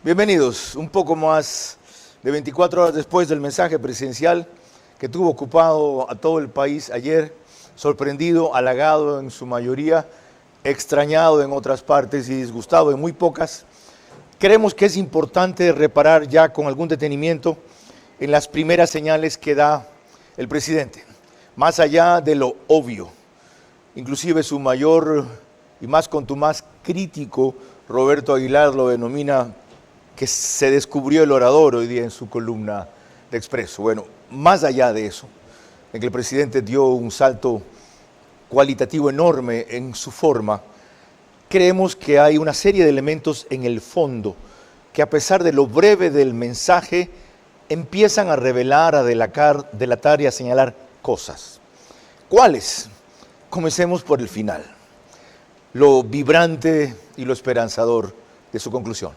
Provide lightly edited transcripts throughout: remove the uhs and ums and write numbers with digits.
Bienvenidos, un poco más de 24 horas después del mensaje presidencial que tuvo ocupado a todo el país ayer, sorprendido, halagado en su mayoría, extrañado en otras partes y disgustado en muy pocas. Creemos que es importante reparar ya con algún detenimiento en las primeras señales que da el presidente, más allá de lo obvio. Inclusive su mayor y más contumaz crítico, Roberto Aguilar, lo denomina que se descubrió el orador hoy día en su columna de Expreso. Bueno, más allá de eso, en que el presidente dio un salto cualitativo enorme en su forma, creemos que hay una serie de elementos en el fondo que, a pesar de lo breve del mensaje, empiezan a revelar, a delatar y a señalar cosas. ¿Cuáles? Comencemos por el final, lo vibrante y lo esperanzador de su conclusión.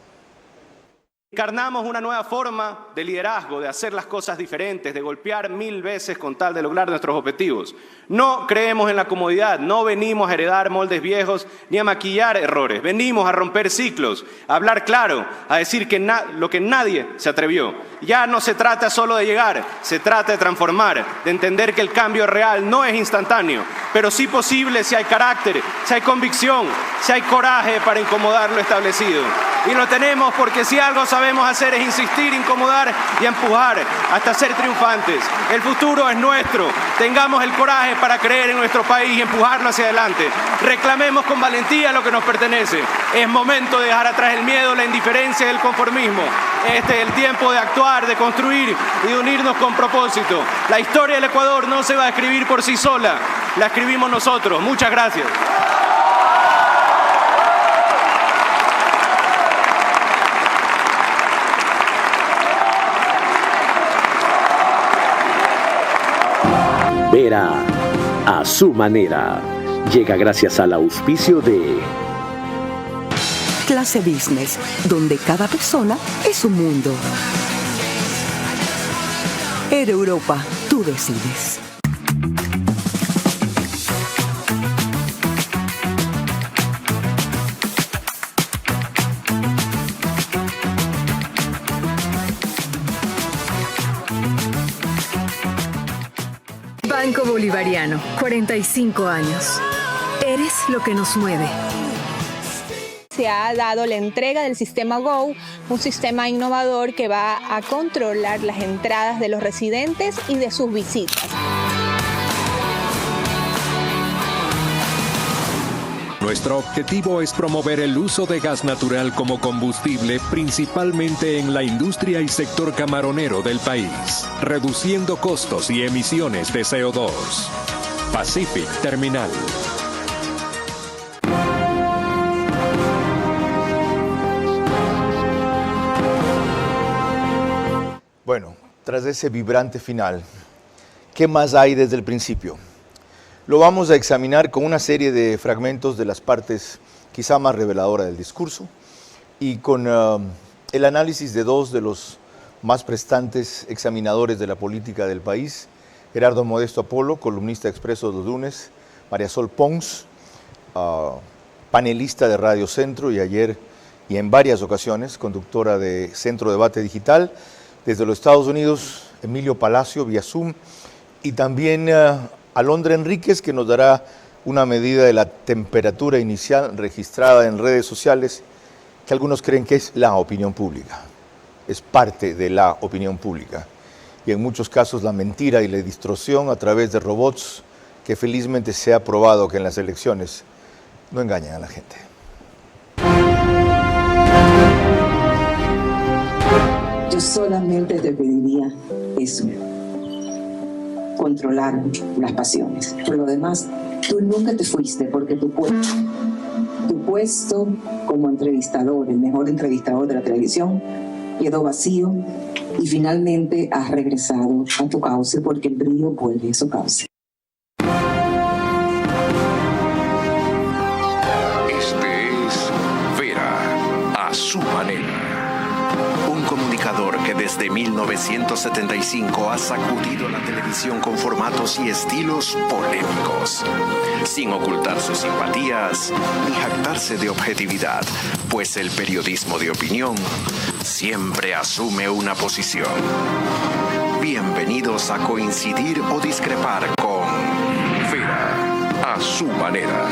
Encarnamos una nueva forma de liderazgo, de hacer las cosas diferentes, de golpear 1000 veces con tal de lograr nuestros objetivos. No creemos en la comodidad, no venimos a heredar moldes viejos ni a maquillar errores. Venimos a romper ciclos, a hablar claro, a decir que lo que nadie se atrevió. Ya no se trata solo de llegar, se trata de transformar, de entender que el cambio real no es instantáneo, pero sí posible si hay carácter, si hay convicción, si hay coraje para incomodar lo establecido. Y lo tenemos porque si algo sabemos hacer es insistir, incomodar y empujar hasta ser triunfantes. El futuro es nuestro. Tengamos el coraje para creer en nuestro país y empujarlo hacia adelante. Reclamemos con valentía lo que nos pertenece. Es momento de dejar atrás el miedo, la indiferencia y el conformismo. Este es el tiempo de actuar, de construir y de unirnos con propósito. La historia del Ecuador no se va a escribir por sí sola. La escribimos nosotros. Muchas gracias. Vera a su manera. Llega gracias al auspicio de Clase Business, donde cada persona es un mundo. Air Europa, tú decides. Banco Bolivariano, 45 años. Eres lo que nos mueve. Se ha dado la entrega del sistema GO, un sistema innovador que va a controlar las entradas de los residentes y de sus visitas. Nuestro objetivo es promover el uso de gas natural como combustible, principalmente en la industria y sector camaronero del país, reduciendo costos y emisiones de CO2. Pacific Terminal. Bueno, tras ese vibrante final, ¿qué más hay desde el principio? Lo vamos a examinar con una serie de fragmentos de las partes quizá más reveladoras del discurso y con el análisis de dos de los más prestantes examinadores de la política del país, Gerardo Modesto Apolo, columnista de Expreso los lunes, María Sol Pons, panelista de Radio Centro y ayer y en varias ocasiones conductora de Centro Debate Digital, desde los Estados Unidos, Emilio Palacio vía Zoom, y también Alondra Enríquez, que nos dará una medida de la temperatura inicial registrada en redes sociales, que algunos creen que es la opinión pública, es parte de la opinión pública, y en muchos casos la mentira y la distorsión a través de robots, que felizmente se ha probado que en las elecciones no engañan a la gente. Yo solamente te pediría eso. Controlar las pasiones. Por lo demás, tú nunca te fuiste porque tu puesto como entrevistador, el mejor entrevistador de la televisión, quedó vacío y finalmente has regresado a tu cauce porque el brillo vuelve a su cauce. Este es Vera a su manera. Un comunicador que que desde 1975 ha sacudido la televisión con formatos y estilos polémicos, sin ocultar sus simpatías ni jactarse de objetividad, pues el periodismo de opinión siempre asume una posición. Bienvenidos a coincidir o discrepar con Vera a su manera.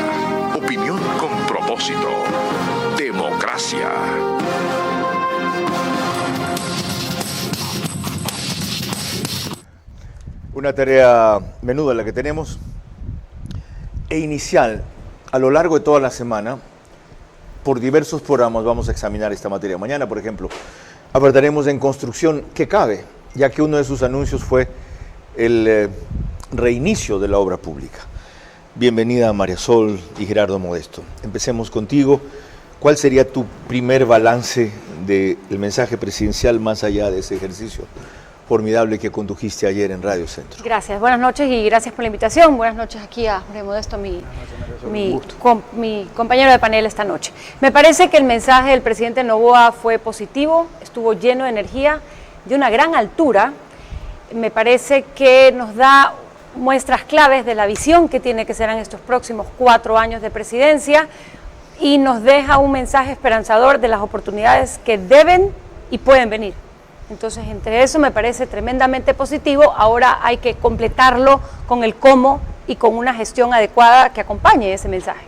Opinión con propósito. Democracia. Una tarea menuda la que tenemos e inicial a lo largo de toda la semana. Por diversos programas vamos a examinar esta materia. Mañana, por ejemplo, abordaremos en construcción qué cabe, ya que uno de sus anuncios fue el reinicio de la obra pública. Bienvenida María Sol y Gerardo Modesto. Empecemos contigo. ¿Cuál sería tu primer balance del mensaje presidencial más allá de ese ejercicio formidable que condujiste ayer en Radio Centro? Gracias, buenas noches y gracias por la invitación. Buenas noches aquí a Jorge Modesto, mi compañero de panel esta noche. Me parece que el mensaje del presidente Noboa fue positivo, estuvo lleno de energía, de una gran altura. Me parece que nos da muestras claves de la visión que tiene que ser en estos próximos 4 años de presidencia y nos deja un mensaje esperanzador de las oportunidades que deben y pueden venir. Entonces, entre eso me parece tremendamente positivo. Ahora hay que completarlo con el cómo y con una gestión adecuada que acompañe ese mensaje.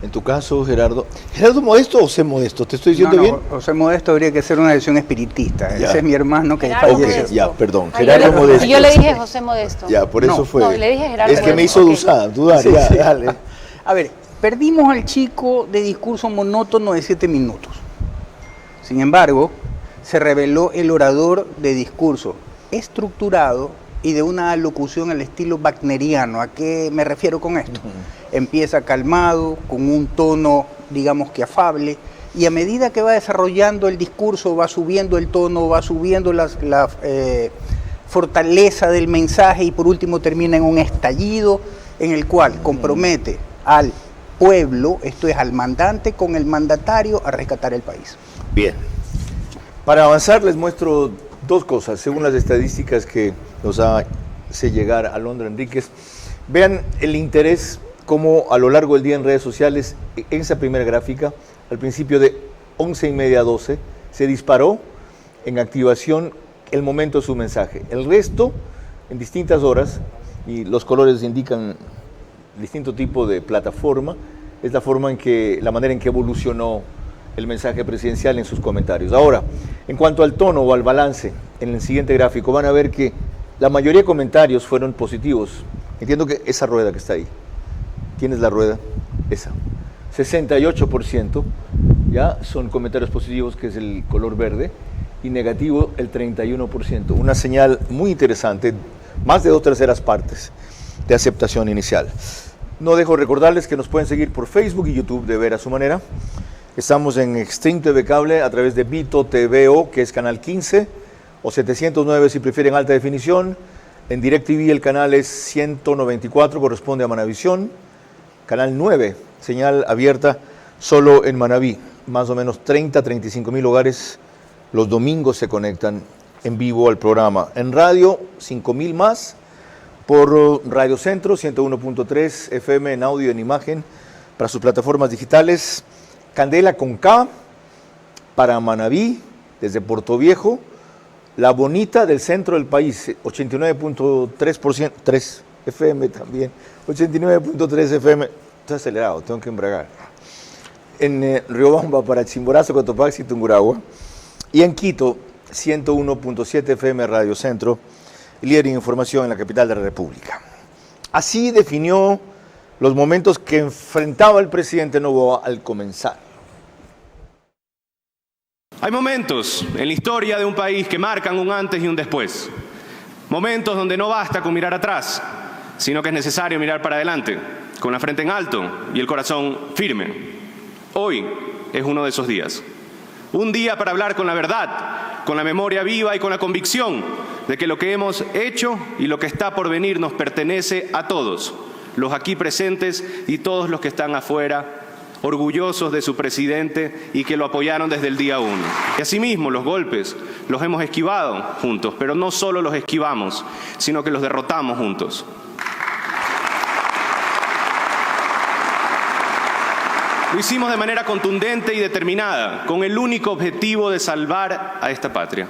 En tu caso, Gerardo. ¿Gerardo Modesto o José Modesto? ¿Te estoy diciendo bien? José Modesto habría que ser una edición espiritista. Ya. Ese es mi hermano que falleció. Ya, perdón. Gerardo Modesto. Y yo le dije José Modesto. Ya, por eso fue. No, le dije Gerardo. Es que me hizo dudar. Sí, ya, sí. dale. A ver, perdimos al chico de discurso monótono de 7 minutos. Sin embargo, se reveló el orador de discurso estructurado y de una alocución al estilo wagneriano. ¿A qué me refiero con esto? Empieza calmado, con un tono, digamos que afable, y a medida que va desarrollando el discurso, va subiendo el tono, va subiendo la fortaleza del mensaje y por último termina en un estallido en el cual compromete al pueblo, esto es al mandante, con el mandatario a rescatar el país. Bien. Para avanzar les muestro 2 cosas, según las estadísticas que nos hace llegar Alondra Enríquez. Vean el interés como a lo largo del día en redes sociales, en esa primera gráfica, al principio de 11:30 a 12, se disparó en activación el momento de su mensaje. El resto, en distintas horas, y los colores indican distinto tipo de plataforma, es la manera en que evolucionó el mensaje presidencial en sus comentarios. Ahora, en cuanto al tono o al balance, en el siguiente gráfico van a ver que la mayoría de comentarios fueron positivos. Entiendo que esa rueda que está ahí, ¿quién es la rueda? Esa. 68% ya son comentarios positivos, que es el color verde, y negativo el 31%. Una señal muy interesante, más de 2/3 partes de aceptación inicial. No dejo recordarles que nos pueden seguir por Facebook y YouTube de Ver a su manera. Estamos en Extreme TV Cable a través de Vito TVO, que es canal 15, o 709 si prefieren alta definición. En DirecTV el canal es 194, corresponde a Manavisión. Canal 9, señal abierta solo en Manaví. Más o menos 35.000 hogares los domingos se conectan en vivo al programa. En radio, 5.000 más. Por Radio Centro, 101.3 FM en audio y en imagen para sus plataformas digitales. Candela con K para Manaví, desde Puerto Viejo. La Bonita del centro del país, 89.3%, 3 FM también, 89.3 FM. Estoy acelerado, tengo que embragar. En Riobamba para Chimborazo, Cotopaxi y Tungurahua. Y en Quito, 101.7 FM Radio Centro, líder en información en la capital de la República. Así definió los momentos que enfrentaba el presidente Noboa al comenzar. Hay momentos en la historia de un país que marcan un antes y un después. Momentos donde no basta con mirar atrás, sino que es necesario mirar para adelante, con la frente en alto y el corazón firme. Hoy es uno de esos días. Un día para hablar con la verdad, con la memoria viva y con la convicción de que lo que hemos hecho y lo que está por venir nos pertenece a todos, los aquí presentes y todos los que están afuera orgullosos de su presidente y que lo apoyaron desde el día 1. Y asimismo, los golpes los hemos esquivado juntos, pero no solo los esquivamos, sino que los derrotamos juntos. Lo hicimos de manera contundente y determinada, con el único objetivo de salvar a esta patria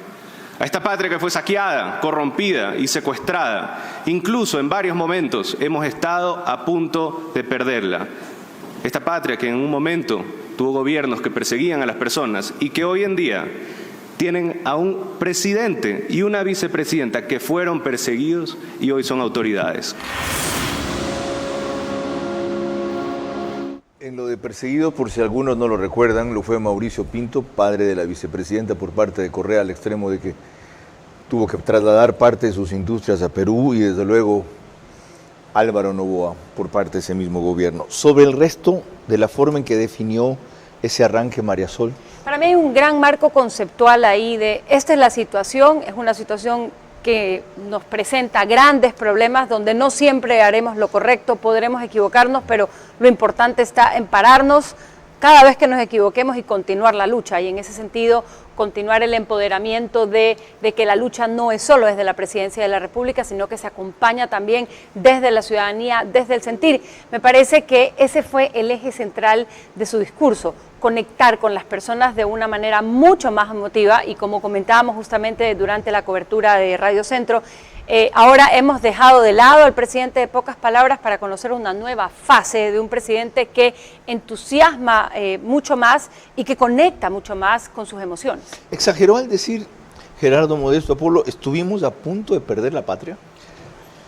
que fue saqueada, corrompida y secuestrada. Incluso en varios momentos hemos estado a punto de perderla. Esta patria que en un momento tuvo gobiernos que perseguían a las personas y que hoy en día tienen a un presidente y una vicepresidenta que fueron perseguidos y hoy son autoridades. En lo de perseguido, por si algunos no lo recuerdan, lo fue Mauricio Pinto, padre de la vicepresidenta por parte de Correa, al extremo de que tuvo que trasladar parte de sus industrias a Perú, y desde luego Álvaro Noboa por parte de ese mismo gobierno. Sobre el resto de la forma en que definió ese arranque María Sol. Para mí hay un gran marco conceptual ahí de esta es la situación, es una situación que nos presenta grandes problemas donde no siempre haremos lo correcto, podremos equivocarnos, pero lo importante está en pararnos cada vez que nos equivoquemos y continuar la lucha. Y en ese sentido, continuar el empoderamiento de que la lucha no es solo desde la Presidencia de la República, sino que se acompaña también desde la ciudadanía, desde el sentir. Me parece que ese fue el eje central de su discurso, conectar con las personas de una manera mucho más emotiva, y como comentábamos justamente durante la cobertura de Radio Centro, ahora hemos dejado de lado al presidente de pocas palabras para conocer una nueva fase de un presidente que entusiasma mucho más y que conecta mucho más con sus emociones. ¿Exageró al decir, Gerardo Modesto Apolo, estuvimos a punto de perder la patria?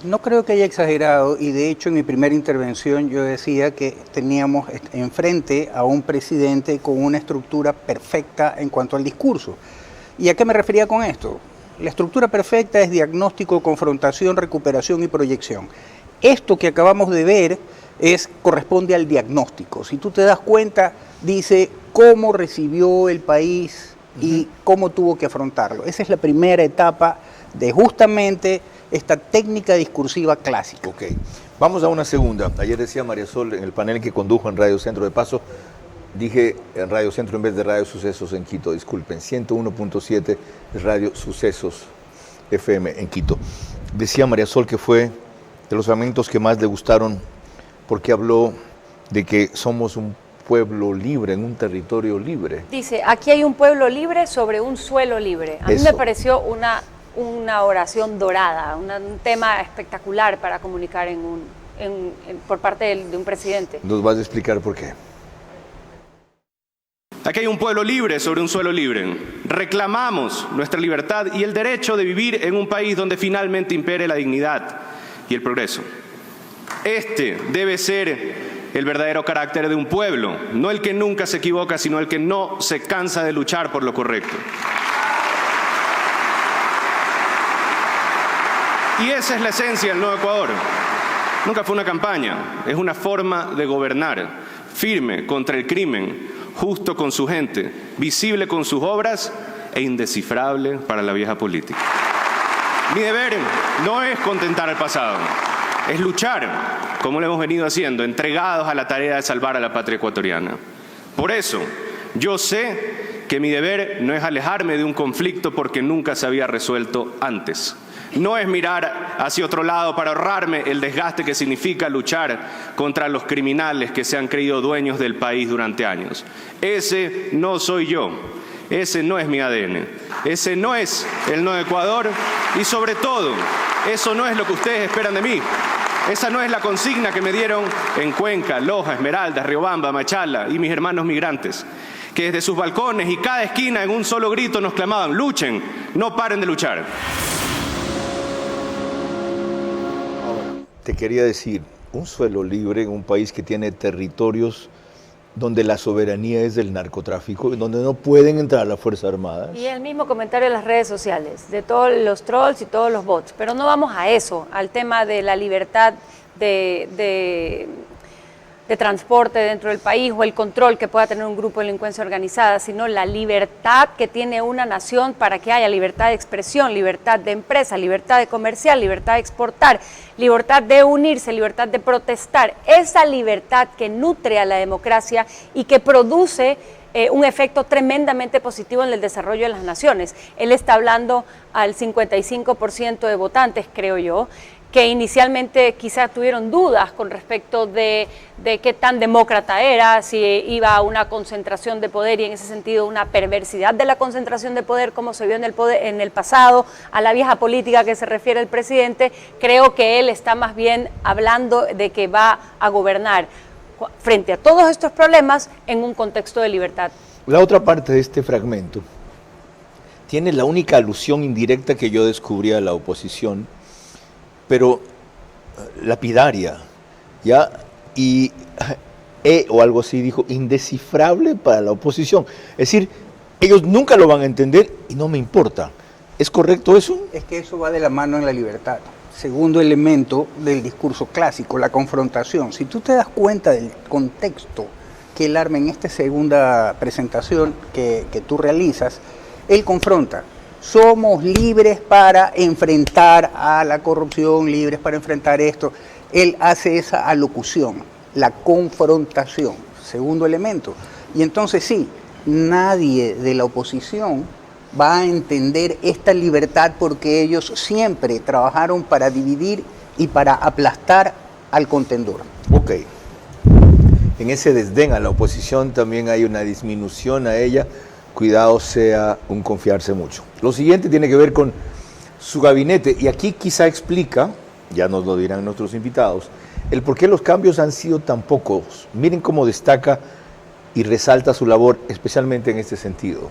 No creo que haya exagerado, y de hecho en mi primera intervención yo decía que teníamos enfrente a un presidente con una estructura perfecta en cuanto al discurso. ¿Y a qué me refería con esto? La estructura perfecta es diagnóstico, confrontación, recuperación y proyección. Esto que acabamos de ver corresponde al diagnóstico. Si tú te das cuenta, dice cómo recibió el país y cómo tuvo que afrontarlo. Esa es la primera etapa de justamente esta técnica discursiva clásica. Ok, vamos a una segunda. Ayer decía María Sol en el panel que condujo en Radio Centro, de paso, dije en Radio Centro en vez de Radio Sucesos en Quito, disculpen, 101.7 es Radio Sucesos FM en Quito. Decía María Sol que fue de los fragmentos que más le gustaron porque habló de que somos un pueblo libre, en un territorio libre. Dice, aquí hay un pueblo libre sobre un suelo libre. A mí me pareció una oración dorada, un tema espectacular para comunicar por parte de un presidente. ¿Nos vas a explicar por qué? Aquí hay un pueblo libre sobre un suelo libre. Reclamamos nuestra libertad y el derecho de vivir en un país donde finalmente impere la dignidad y el progreso. Este debe ser el verdadero carácter de un pueblo, no el que nunca se equivoca, sino el que no se cansa de luchar por lo correcto. Y esa es la esencia del Nuevo Ecuador. Nunca fue una campaña, es una forma de gobernar, firme contra el crimen, justo con su gente, visible con sus obras e indescifrable para la vieja política. Mi deber no es contentar al pasado, es luchar, como lo hemos venido haciendo, entregados a la tarea de salvar a la patria ecuatoriana. Por eso, yo sé que mi deber no es alejarme de un conflicto porque nunca se había resuelto antes. No es mirar hacia otro lado para ahorrarme el desgaste que significa luchar contra los criminales que se han creído dueños del país durante años. Ese no soy yo, ese no es mi ADN, ese no es el Nuevo Ecuador y sobre todo, eso no es lo que ustedes esperan de mí. Esa no es la consigna que me dieron en Cuenca, Loja, Esmeralda, Riobamba, Machala y mis hermanos migrantes, que desde sus balcones y cada esquina en un solo grito nos clamaban, luchen, no paren de luchar. Te quería decir, un suelo libre en un país que tiene territorios donde la soberanía es del narcotráfico, donde no pueden entrar las Fuerzas Armadas. Y el mismo comentario en las redes sociales, de todos los trolls y todos los bots. Pero no vamos a eso, al tema de la libertad de de transporte dentro del país o el control que pueda tener un grupo de delincuencia organizada, sino la libertad que tiene una nación para que haya libertad de expresión, libertad de empresa, libertad de comerciar, libertad de exportar, libertad de unirse, libertad de protestar. Esa libertad que nutre a la democracia y que produce un efecto tremendamente positivo en el desarrollo de las naciones. Él está hablando al 55% de votantes, creo yo, que inicialmente quizás tuvieron dudas con respecto de qué tan demócrata era, si iba a una concentración de poder y en ese sentido una perversidad de la concentración de poder como se vio en el pasado, a la vieja política que se refiere el presidente. Creo que él está más bien hablando de que va a gobernar frente a todos estos problemas en un contexto de libertad. La otra parte de este fragmento tiene la única alusión indirecta que yo descubrí a la oposición, pero lapidaria, ¿ya? Y o algo así dijo, indescifrable para la oposición. Es decir, ellos nunca lo van a entender y no me importa. ¿Es correcto eso? Es que eso va de la mano en la libertad. Segundo elemento del discurso clásico, la confrontación. Si tú te das cuenta del contexto que él arma en esta segunda presentación que tú realizas, él confronta. Somos libres para enfrentar a la corrupción, libres para enfrentar esto. Él hace esa alocución, la confrontación, segundo elemento. Y entonces sí, nadie de la oposición va a entender esta libertad porque ellos siempre trabajaron para dividir y para aplastar al contendor. Ok. En ese desdén a la oposición también hay una disminución a ella. Cuidado sea un confiarse mucho. Lo siguiente tiene que ver con su gabinete y aquí quizá explica, ya nos lo dirán nuestros invitados, el por qué los cambios han sido tan pocos. Miren cómo destaca y resalta su labor, especialmente en este sentido.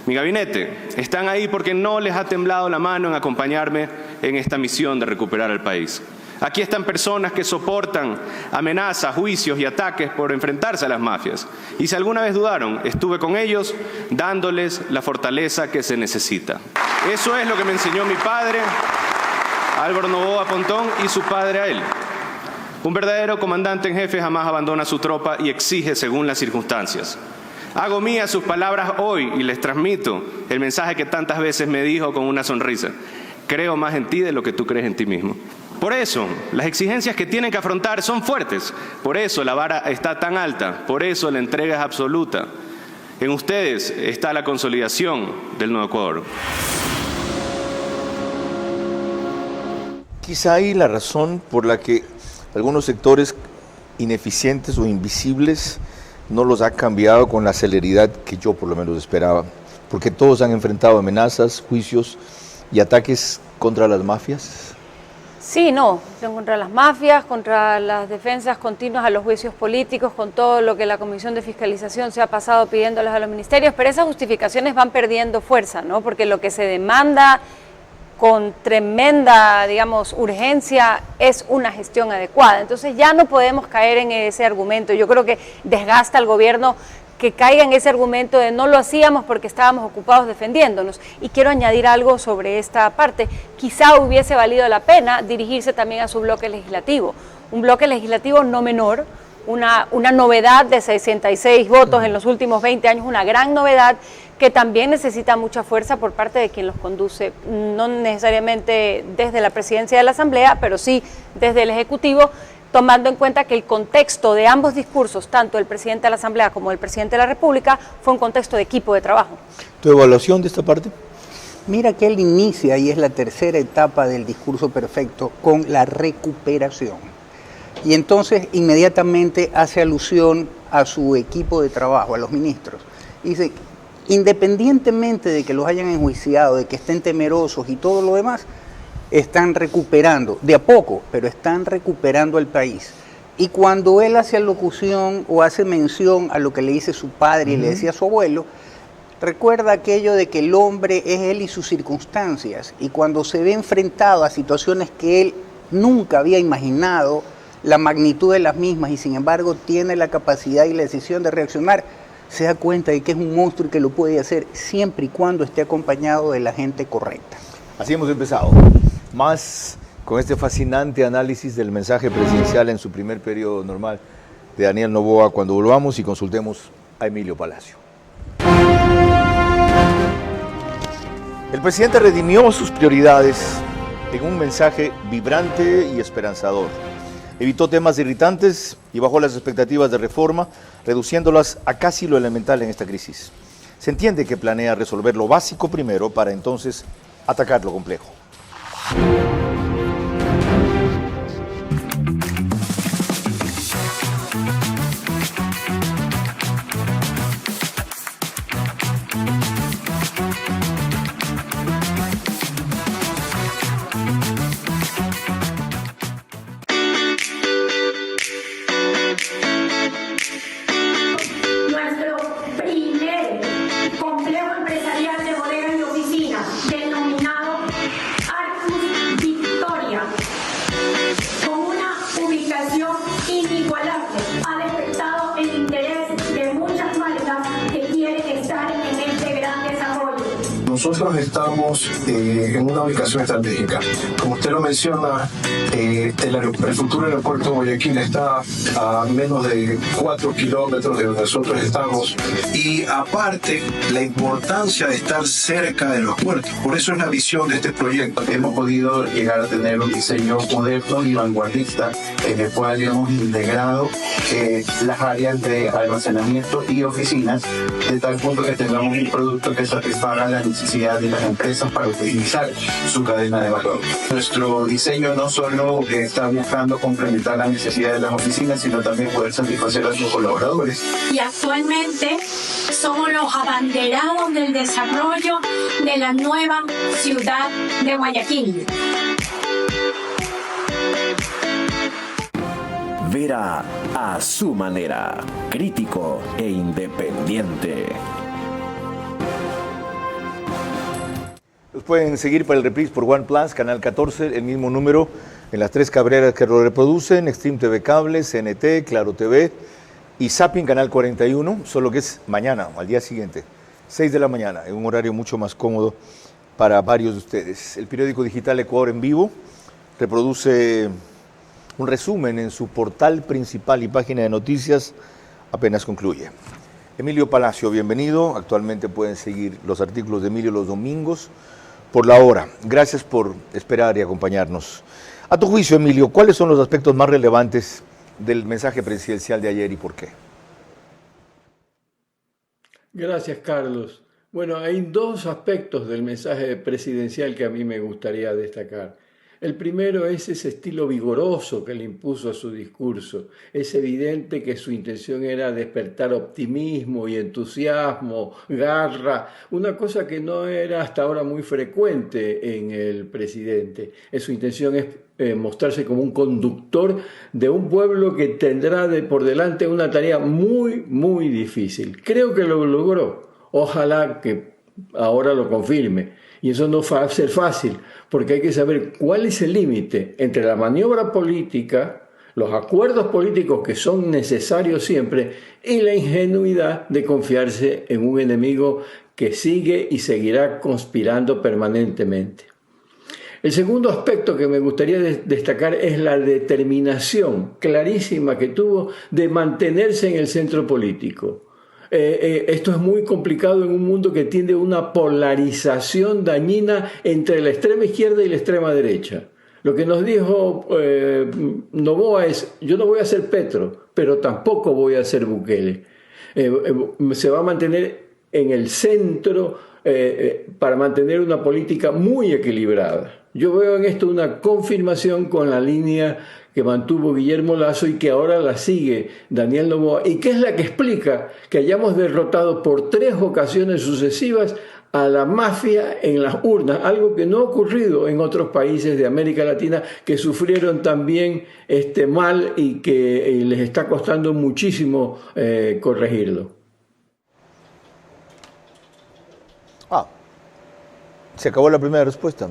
Mi gabinete, están ahí porque no les ha temblado la mano en acompañarme en esta misión de recuperar al país. Aquí están personas que soportan amenazas, juicios y ataques por enfrentarse a las mafias. Y si alguna vez dudaron, estuve con ellos dándoles la fortaleza que se necesita. Eso es lo que me enseñó mi padre, Álvaro Noboa Pontón, y su padre a él. Un verdadero comandante en jefe jamás abandona su tropa y exige según las circunstancias. Hago mías sus palabras hoy y les transmito el mensaje que tantas veces me dijo con una sonrisa. Creo más en ti de lo que tú crees en ti mismo. Por eso, las exigencias que tienen que afrontar son fuertes. Por eso la vara está tan alta. Por eso la entrega es absoluta. En ustedes está la consolidación del nuevo Ecuador. Quizá ahí la razón por la que algunos sectores ineficientes o invisibles no los ha cambiado con la celeridad que yo por lo menos esperaba. Porque todos han enfrentado amenazas, juicios y ataques contra las mafias. Sí, no, contra las mafias, contra las defensas continuas a los juicios políticos, con todo lo que la Comisión de Fiscalización se ha pasado pidiéndoles a los ministerios, pero esas justificaciones van perdiendo fuerza, ¿no? Porque lo que se demanda con tremenda, digamos, urgencia es una gestión adecuada. Entonces ya no podemos caer en ese argumento. Yo creo que desgasta al gobierno que caiga en ese argumento de no lo hacíamos porque estábamos ocupados defendiéndonos. Y quiero añadir algo sobre esta parte. Quizá hubiese valido la pena dirigirse también a su bloque legislativo. Un bloque legislativo no menor, una novedad de 66 votos en los últimos 20 años, una gran novedad que también necesita mucha fuerza por parte de quien los conduce, no necesariamente desde la presidencia de la Asamblea, pero sí desde el Ejecutivo, tomando en cuenta que el contexto de ambos discursos, tanto el presidente de la Asamblea como el presidente de la República, fue un contexto de equipo de trabajo. ¿Tu evaluación de esta parte? Mira que él inicia, y es la tercera etapa del discurso perfecto, con la recuperación. Y entonces inmediatamente hace alusión a su equipo de trabajo, a los ministros. Dice, independientemente de que los hayan enjuiciado, de que estén temerosos y todo lo demás, están recuperando, de a poco, pero están recuperando el país. Y cuando él hace alocución o hace mención a lo que le dice su padre y le decía a su abuelo, recuerda aquello de que el hombre es él y sus circunstancias, y cuando se ve enfrentado a situaciones que él nunca había imaginado la magnitud de las mismas y sin embargo tiene la capacidad y la decisión de reaccionar, se da cuenta de que es un monstruo y que lo puede hacer siempre y cuando esté acompañado de la gente correcta. Así hemos empezado. Más con este fascinante análisis del mensaje presidencial en su primer periodo normal de Daniel Noboa, cuando volvamos y consultemos a Emilio Palacio. El presidente redimió sus prioridades en un mensaje vibrante y esperanzador. Evitó temas irritantes y bajó las expectativas de reforma, reduciéndolas a casi lo elemental en esta crisis. Se entiende que planea resolver lo básico primero para entonces atacar lo complejo. Nosotros estamos en una ubicación estratégica. Como usted lo menciona, el futuro aeropuerto de Guayaquil está a menos de 4 kilómetros de donde nosotros estamos. Y aparte, la importancia de estar cerca de los puertos. Por eso es la visión de este proyecto. Hemos podido llegar a tener un diseño moderno y vanguardista en el cual hemos integrado las áreas de almacenamiento y oficinas, de tal punto que tengamos un producto que satisfaga la necesidad de las empresas para optimizar su cadena de valor. Nuestro diseño no solo está buscando complementar las necesidades de las oficinas, sino también poder satisfacer a sus colaboradores. Y actualmente somos los abanderados del desarrollo de la nueva ciudad de Guayaquil. Vera a su manera, crítico e independiente. Los pueden seguir para el reprise por One Plus, Canal 14, el mismo número en las 3 cableras que lo reproducen, Extreme TV Cable, CNT, Claro TV y Zapping Canal 41, solo que es mañana, al día siguiente, 6 de la mañana, en un horario mucho más cómodo para varios de ustedes. El periódico digital Ecuador en Vivo reproduce un resumen en su portal principal y página de noticias apenas concluye. Emilio Palacio, bienvenido. Actualmente pueden seguir los artículos de Emilio los domingos por La Hora. Gracias por esperar y acompañarnos. A tu juicio, Emilio, ¿cuáles son los aspectos más relevantes del mensaje presidencial de ayer y por qué? Gracias, Carlos. Bueno, hay 2 aspectos del mensaje presidencial que a mí me gustaría destacar. El primero es ese estilo vigoroso que le impuso a su discurso. Es evidente que su intención era despertar optimismo y entusiasmo, garra, una cosa que no era hasta ahora muy frecuente en el presidente. Su intención es mostrarse como un conductor de un pueblo que tendrá por delante una tarea muy, muy difícil. Creo que lo logró. Ojalá que ahora lo confirme. Y eso no va a ser fácil, porque hay que saber cuál es el límite entre la maniobra política, los acuerdos políticos que son necesarios siempre, y la ingenuidad de confiarse en un enemigo que sigue y seguirá conspirando permanentemente. El segundo aspecto que me gustaría destacar es la determinación clarísima que tuvo de mantenerse en el centro político. Esto es muy complicado en un mundo que tiende a una polarización dañina entre la extrema izquierda y la extrema derecha. Lo que nos dijo Noboa es: yo no voy a ser Petro, pero tampoco voy a ser Bukele. Se va a mantener en el centro para mantener una política muy equilibrada. Yo veo en esto una confirmación con la línea que mantuvo Guillermo Lasso y que ahora la sigue Daniel Noboa, y que es la que explica que hayamos derrotado por 3 ocasiones sucesivas a la mafia en las urnas, algo que no ha ocurrido en otros países de América Latina que sufrieron también este mal y que les está costando muchísimo corregirlo. Se acabó la primera respuesta.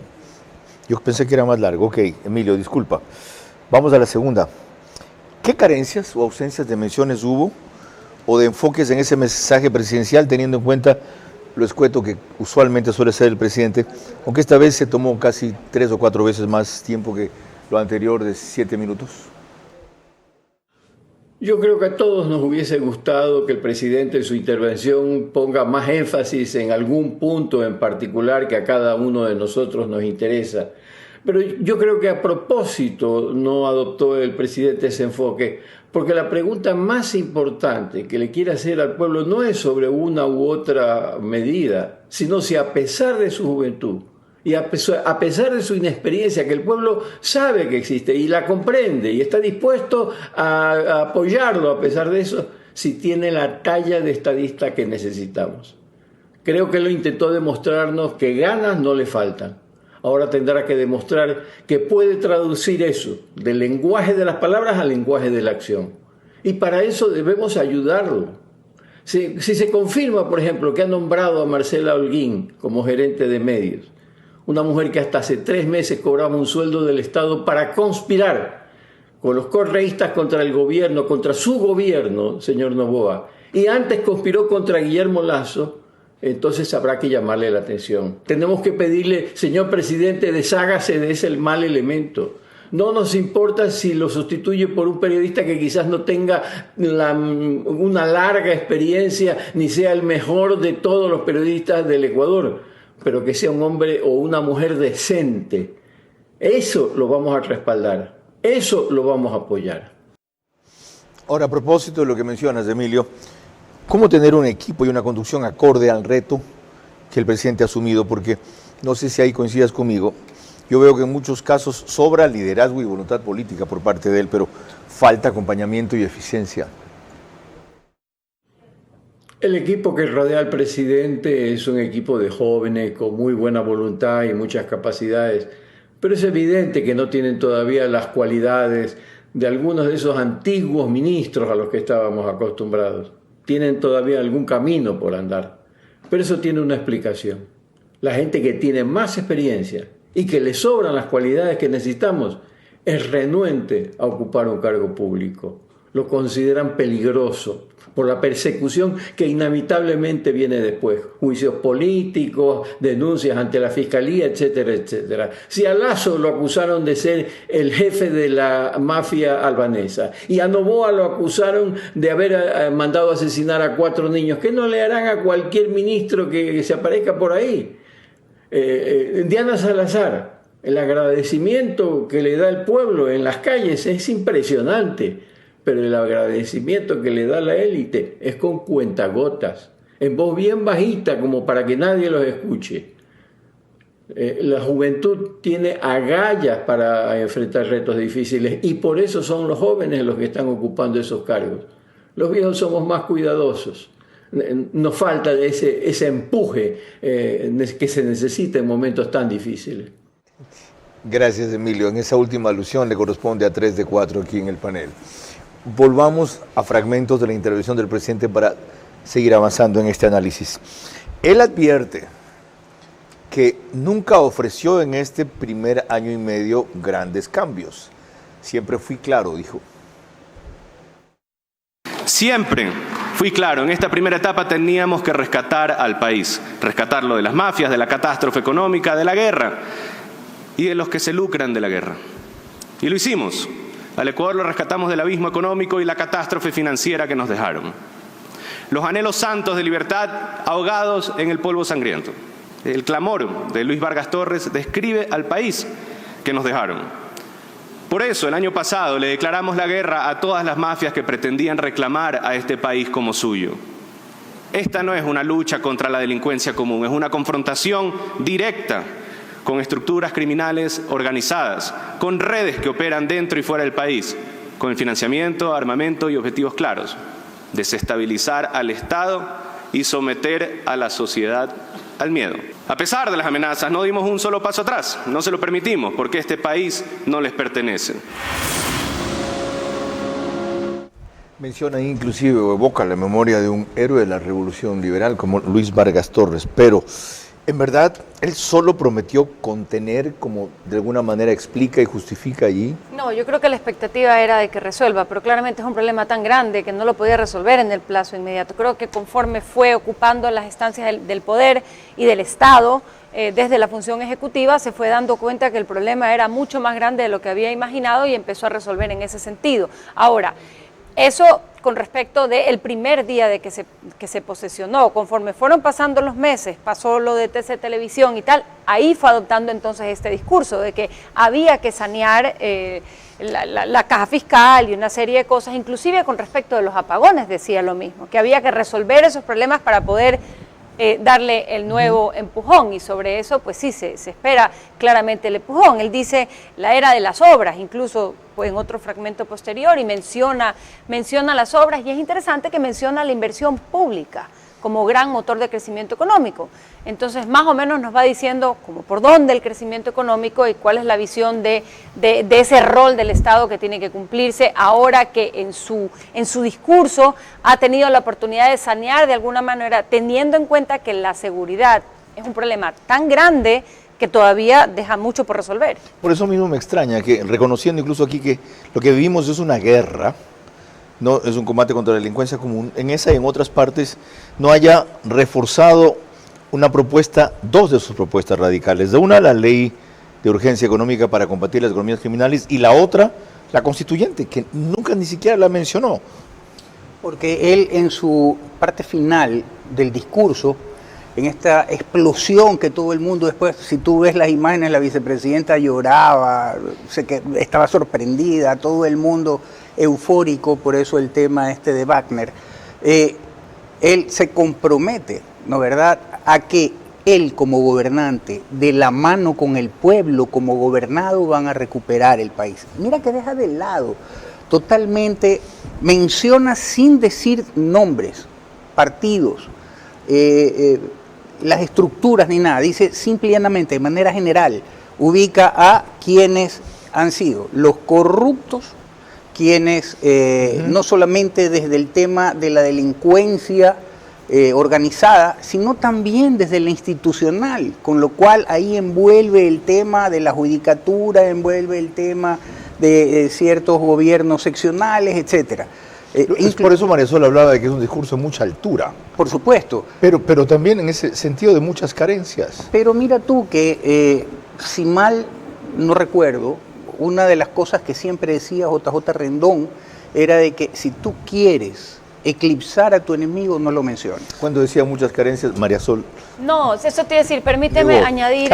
Yo pensé que era más largo. Ok, Emilio, disculpa. Vamos a la segunda. ¿Qué carencias o ausencias de menciones hubo o de enfoques en ese mensaje presidencial, teniendo en cuenta lo escueto que usualmente suele ser el presidente, aunque esta vez se tomó casi 3 o 4 veces más tiempo que lo anterior de 7 minutos? Yo creo que a todos nos hubiese gustado que el presidente en su intervención ponga más énfasis en algún punto en particular que a cada uno de nosotros nos interesa. Pero yo creo que a propósito no adoptó el presidente ese enfoque, porque la pregunta más importante que le quiere hacer al pueblo no es sobre una u otra medida, sino si a pesar de su juventud y a pesar de su inexperiencia, que el pueblo sabe que existe y la comprende y está dispuesto a apoyarlo a pesar de eso, si tiene la talla de estadista que necesitamos. Creo que lo intentó demostrarnos que ganas no le faltan. Ahora tendrá que demostrar que puede traducir eso del lenguaje de las palabras al lenguaje de la acción. Y para eso debemos ayudarlo. Si se confirma, por ejemplo, que ha nombrado a Marcela Holguín como gerente de medios, una mujer que hasta hace 3 meses cobraba un sueldo del Estado para conspirar con los correístas contra el gobierno, contra su gobierno, señor Noboa, y antes conspiró contra Guillermo Lasso, entonces habrá que llamarle la atención. Tenemos que pedirle, señor presidente, deshágase de ese mal elemento. No nos importa si lo sustituye por un periodista que quizás no tenga una larga experiencia, ni sea el mejor de todos los periodistas del Ecuador, pero que sea un hombre o una mujer decente. Eso lo vamos a respaldar, eso lo vamos a apoyar. Ahora, a propósito de lo que mencionas, Emilio, ¿cómo tener un equipo y una conducción acorde al reto que el presidente ha asumido? Porque no sé si ahí coincidas conmigo, yo veo que en muchos casos sobra liderazgo y voluntad política por parte de él, pero falta acompañamiento y eficiencia. El equipo que rodea al presidente es un equipo de jóvenes con muy buena voluntad y muchas capacidades, pero es evidente que no tienen todavía las cualidades de algunos de esos antiguos ministros a los que estábamos acostumbrados. Tienen todavía algún camino por andar, pero eso tiene una explicación. La gente que tiene más experiencia y que le sobran las cualidades que necesitamos es renuente a ocupar un cargo público. Lo consideran peligroso por la persecución que inevitablemente viene después. Juicios políticos, denuncias ante la fiscalía, etcétera, etcétera. Si a Lasso lo acusaron de ser el jefe de la mafia albanesa y a Noboa lo acusaron de haber mandado asesinar a 4 niños, ¿qué no le harán a cualquier ministro que se aparezca por ahí? Diana Salazar, el agradecimiento que le da el pueblo en las calles es impresionante. Pero el agradecimiento que le da la élite es con cuentagotas, en voz bien bajita como para que nadie los escuche. La juventud tiene agallas para enfrentar retos difíciles y por eso son los jóvenes los que están ocupando esos cargos. Los viejos somos más cuidadosos. Nos falta ese empuje que se necesita en momentos tan difíciles. Gracias, Emilio. En esa última alusión le corresponde a 3 de 4 aquí en el panel. Volvamos a fragmentos de la intervención del presidente para seguir avanzando en este análisis. Él advierte que nunca ofreció en este primer año y medio grandes cambios. Siempre fui claro, dijo. Siempre fui claro, en esta primera etapa teníamos que rescatar al país, rescatarlo de las mafias, de la catástrofe económica, de la guerra y de los que se lucran de la guerra. Y lo hicimos. Al Ecuador lo rescatamos del abismo económico y la catástrofe financiera que nos dejaron. Los anhelos santos de libertad ahogados en el polvo sangriento. El clamor de Luis Vargas Torres describe al país que nos dejaron. Por eso, el año pasado le declaramos la guerra a todas las mafias que pretendían reclamar a este país como suyo. Esta no es una lucha contra la delincuencia común, es una confrontación directa con estructuras criminales organizadas, con redes que operan dentro y fuera del país, con el financiamiento, armamento y objetivos claros: desestabilizar al Estado y someter a la sociedad al miedo. A pesar de las amenazas, no dimos un solo paso atrás, no se lo permitimos, porque este país no les pertenece. Menciona inclusive o evoca la memoria de un héroe de la Revolución Liberal como Luis Vargas Torres, pero En verdad, él solo prometió contener, como de alguna manera explica y justifica allí. No, yo creo que la expectativa era de que resuelva, pero claramente es un problema tan grande que no lo podía resolver en el plazo inmediato. Creo que conforme fue ocupando las instancias del poder y del Estado, desde la función ejecutiva, se fue dando cuenta que el problema era mucho más grande de lo que había imaginado y empezó a resolver en ese sentido. Ahora, eso con respecto del primer día de que se posesionó, conforme fueron pasando los meses, pasó lo de TC Televisión y tal, ahí fue adoptando entonces este discurso de que había que sanear la caja fiscal y una serie de cosas, inclusive con respecto de los apagones decía lo mismo, que había que resolver esos problemas para poder darle el nuevo empujón, y sobre eso pues sí se espera claramente el empujón. Él dice la era de las obras, incluso pues, en otro fragmento posterior, y menciona las obras, y es interesante que menciona la inversión pública como gran motor de crecimiento económico. Entonces, más o menos nos va diciendo como por dónde el crecimiento económico y cuál es la visión de ese rol del Estado que tiene que cumplirse ahora que en su discurso ha tenido la oportunidad de sanear de alguna manera, teniendo en cuenta que la seguridad es un problema tan grande que todavía deja mucho por resolver. Por eso mismo me extraña que, reconociendo incluso aquí que lo que vivimos es una guerra, no es un combate contra la delincuencia común, en esa y en otras partes no haya reforzado una propuesta, dos de sus propuestas radicales. De una, la ley de urgencia económica para combatir las economías criminales, y la otra, la constituyente, que nunca ni siquiera la mencionó. Porque él en su parte final del discurso, en esta explosión que todo el mundo después, si tú ves las imágenes, la vicepresidenta lloraba, estaba sorprendida, todo el mundo eufórico, por eso el tema de Wagner, él se compromete, ¿no verdad?, a que él como gobernante, de la mano con el pueblo como gobernado, van a recuperar el país. Mira que deja de lado totalmente, menciona sin decir nombres, partidos, las estructuras ni nada, dice simple y llanamente, de manera general, ubica a quienes han sido los corruptos, quienes no solamente desde el tema de la delincuencia organizada, sino también desde la institucional, con lo cual ahí envuelve el tema de la judicatura, envuelve el tema de ciertos gobiernos seccionales, etcétera. Es por eso Marisol hablaba de que es un discurso de mucha altura. Por supuesto. Pero también en ese sentido de muchas carencias. Pero mira tú que, si mal no recuerdo, una de las cosas que siempre decía JJ Rendón era de que si tú quieres eclipsar a tu enemigo, no lo menciones. Cuando decía muchas carencias, Marisol. No, eso te iba a decir, permíteme añadir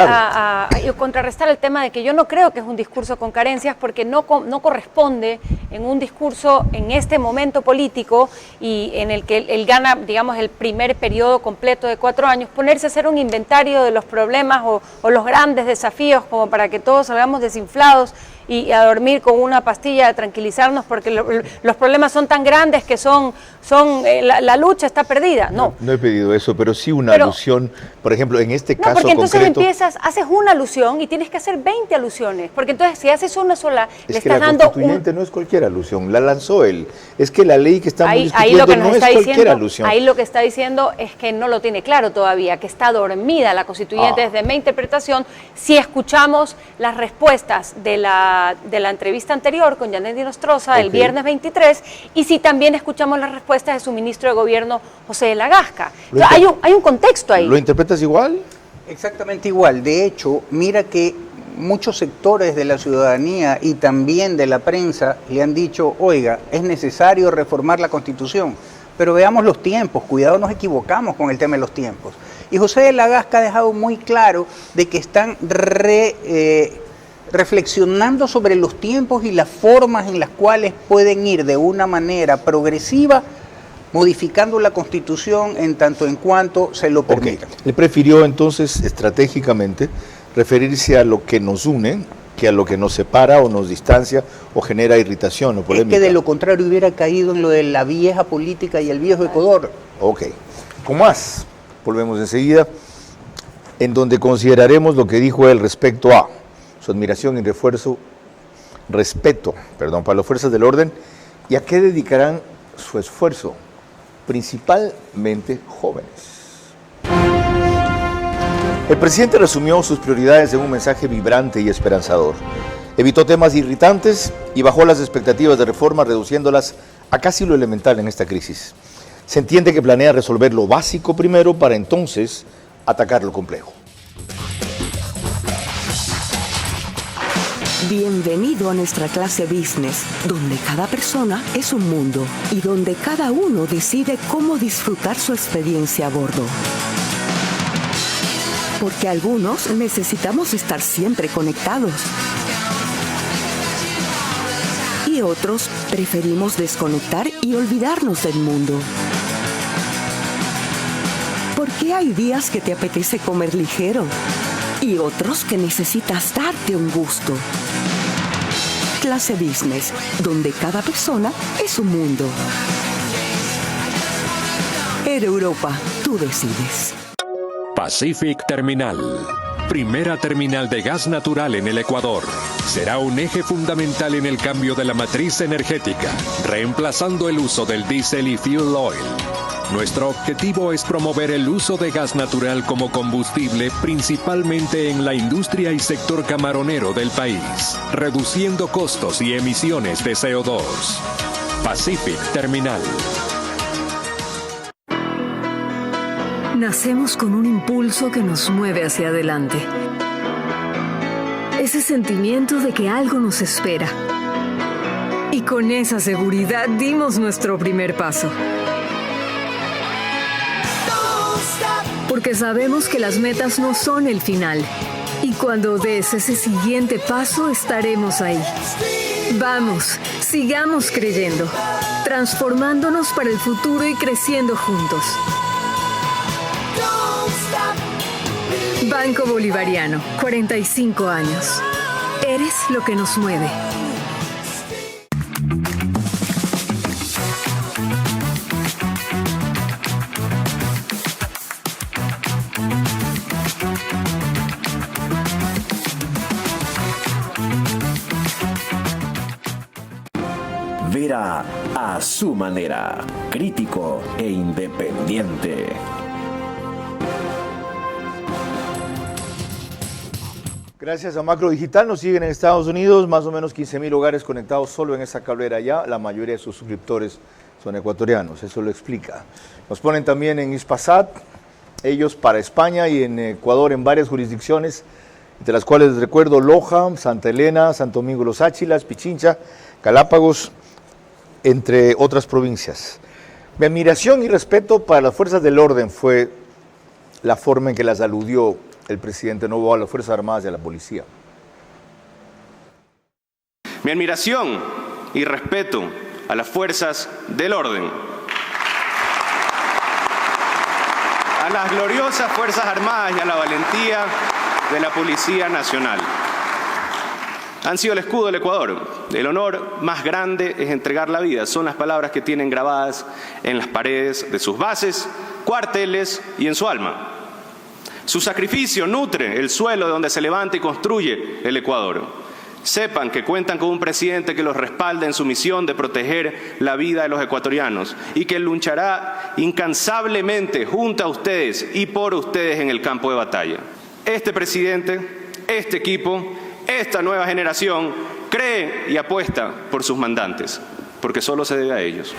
y contrarrestar el tema de que yo no creo que es un discurso con carencias, porque no corresponde en un discurso en este momento político y en el que él gana, digamos, el primer periodo completo de 4 años, ponerse a hacer un inventario de los problemas o los grandes desafíos como para que todos salgamos desinflados y a dormir con una pastilla de tranquilizarnos porque los problemas son tan grandes que la lucha está perdida. No he pedido eso, pero sí una alusión, por ejemplo, en este caso porque entonces concreto, haces una alusión y tienes que hacer 20 alusiones, porque entonces si haces una sola, le estás la dando constituyente no es cualquier alusión, la lanzó él. Es que la ley que estamos discutiendo no es cualquier alusión. Ahí lo que está diciendo es que no lo tiene claro todavía, que está dormida la constituyente desde mi interpretación. Si escuchamos las respuestas de la entrevista anterior con Janet Nostroza el viernes 23, y si también escuchamos las respuestas de su ministro de Gobierno, José de la Gasca. Hay un contexto ahí. ¿Lo interpretas igual? Exactamente igual. De hecho, mira que muchos sectores de la ciudadanía y también de la prensa le han dicho, oiga, es necesario reformar la Constitución, pero veamos los tiempos, cuidado, nos equivocamos con el tema de los tiempos. Y José de la Gasca ha dejado muy claro de que están reflexionando sobre los tiempos y las formas en las cuales pueden ir de una manera progresiva modificando la Constitución en tanto en cuanto se lo permita. Él prefirió entonces estratégicamente referirse a lo que nos une que a lo que nos separa o nos distancia o genera irritación o polémica. Es que de lo contrario hubiera caído en lo de la vieja política y el viejo Ecuador. Ok. Con más, volvemos enseguida, en donde consideraremos lo que dijo él respecto a su admiración y respeto para las fuerzas del orden y a qué dedicarán su esfuerzo, principalmente jóvenes. El presidente resumió sus prioridades en un mensaje vibrante y esperanzador. Evitó temas irritantes y bajó las expectativas de reforma, reduciéndolas a casi lo elemental en esta crisis. Se entiende que planea resolver lo básico primero para entonces atacar lo complejo. Bienvenido a nuestra clase business, donde cada persona es un mundo y donde cada uno decide cómo disfrutar su experiencia a bordo. Porque algunos necesitamos estar siempre conectados. Y otros preferimos desconectar y olvidarnos del mundo. Porque hay días que te apetece comer ligero y otros que necesitas darte un gusto. Clase Business, donde cada persona es un mundo. Air Europa, tú decides. Pacific Terminal, primera terminal de gas natural en el Ecuador. Será un eje fundamental en el cambio de la matriz energética, reemplazando el uso del diésel y fuel oil. Nuestro objetivo es promover el uso de gas natural como combustible, principalmente en la industria y sector camaronero del país, reduciendo costos y emisiones de CO2. Pacific Terminal. Nacemos con un impulso que nos mueve hacia adelante. Ese sentimiento de que algo nos espera. Y con esa seguridad dimos nuestro primer paso. Porque sabemos que las metas no son el final. Y cuando des ese siguiente paso, estaremos ahí. Vamos, sigamos creyendo, transformándonos para el futuro y creciendo juntos. Banco Bolivariano, 45 años. Eres lo que nos mueve. Vera a su manera, crítico e independiente. Gracias a Macro Digital nos siguen en Estados Unidos, más o menos 15.000 hogares conectados solo en esa cablera ya. La mayoría de sus suscriptores son ecuatorianos, eso lo explica. Nos ponen también en Hispasat, ellos para España y en Ecuador en varias jurisdicciones, entre las cuales les recuerdo Loja, Santa Elena, Santo Domingo Los Áchilas, Pichincha, Galápagos, entre otras provincias. Mi admiración y respeto para las fuerzas del orden fue la forma en que las aludió el presidente Noboa a las Fuerzas Armadas y a la policía. Mi admiración y respeto a las fuerzas del orden, a las gloriosas Fuerzas Armadas y a la valentía de la Policía Nacional. Han sido el escudo del Ecuador. El honor más grande es entregar la vida. Son las palabras que tienen grabadas en las paredes de sus bases, cuarteles y en su alma. Su sacrificio nutre el suelo de donde se levanta y construye el Ecuador. Sepan que cuentan con un presidente que los respalda en su misión de proteger la vida de los ecuatorianos y que luchará incansablemente junto a ustedes y por ustedes en el campo de batalla. Este presidente, este equipo, esta nueva generación cree y apuesta por sus mandantes, porque solo se debe a ellos.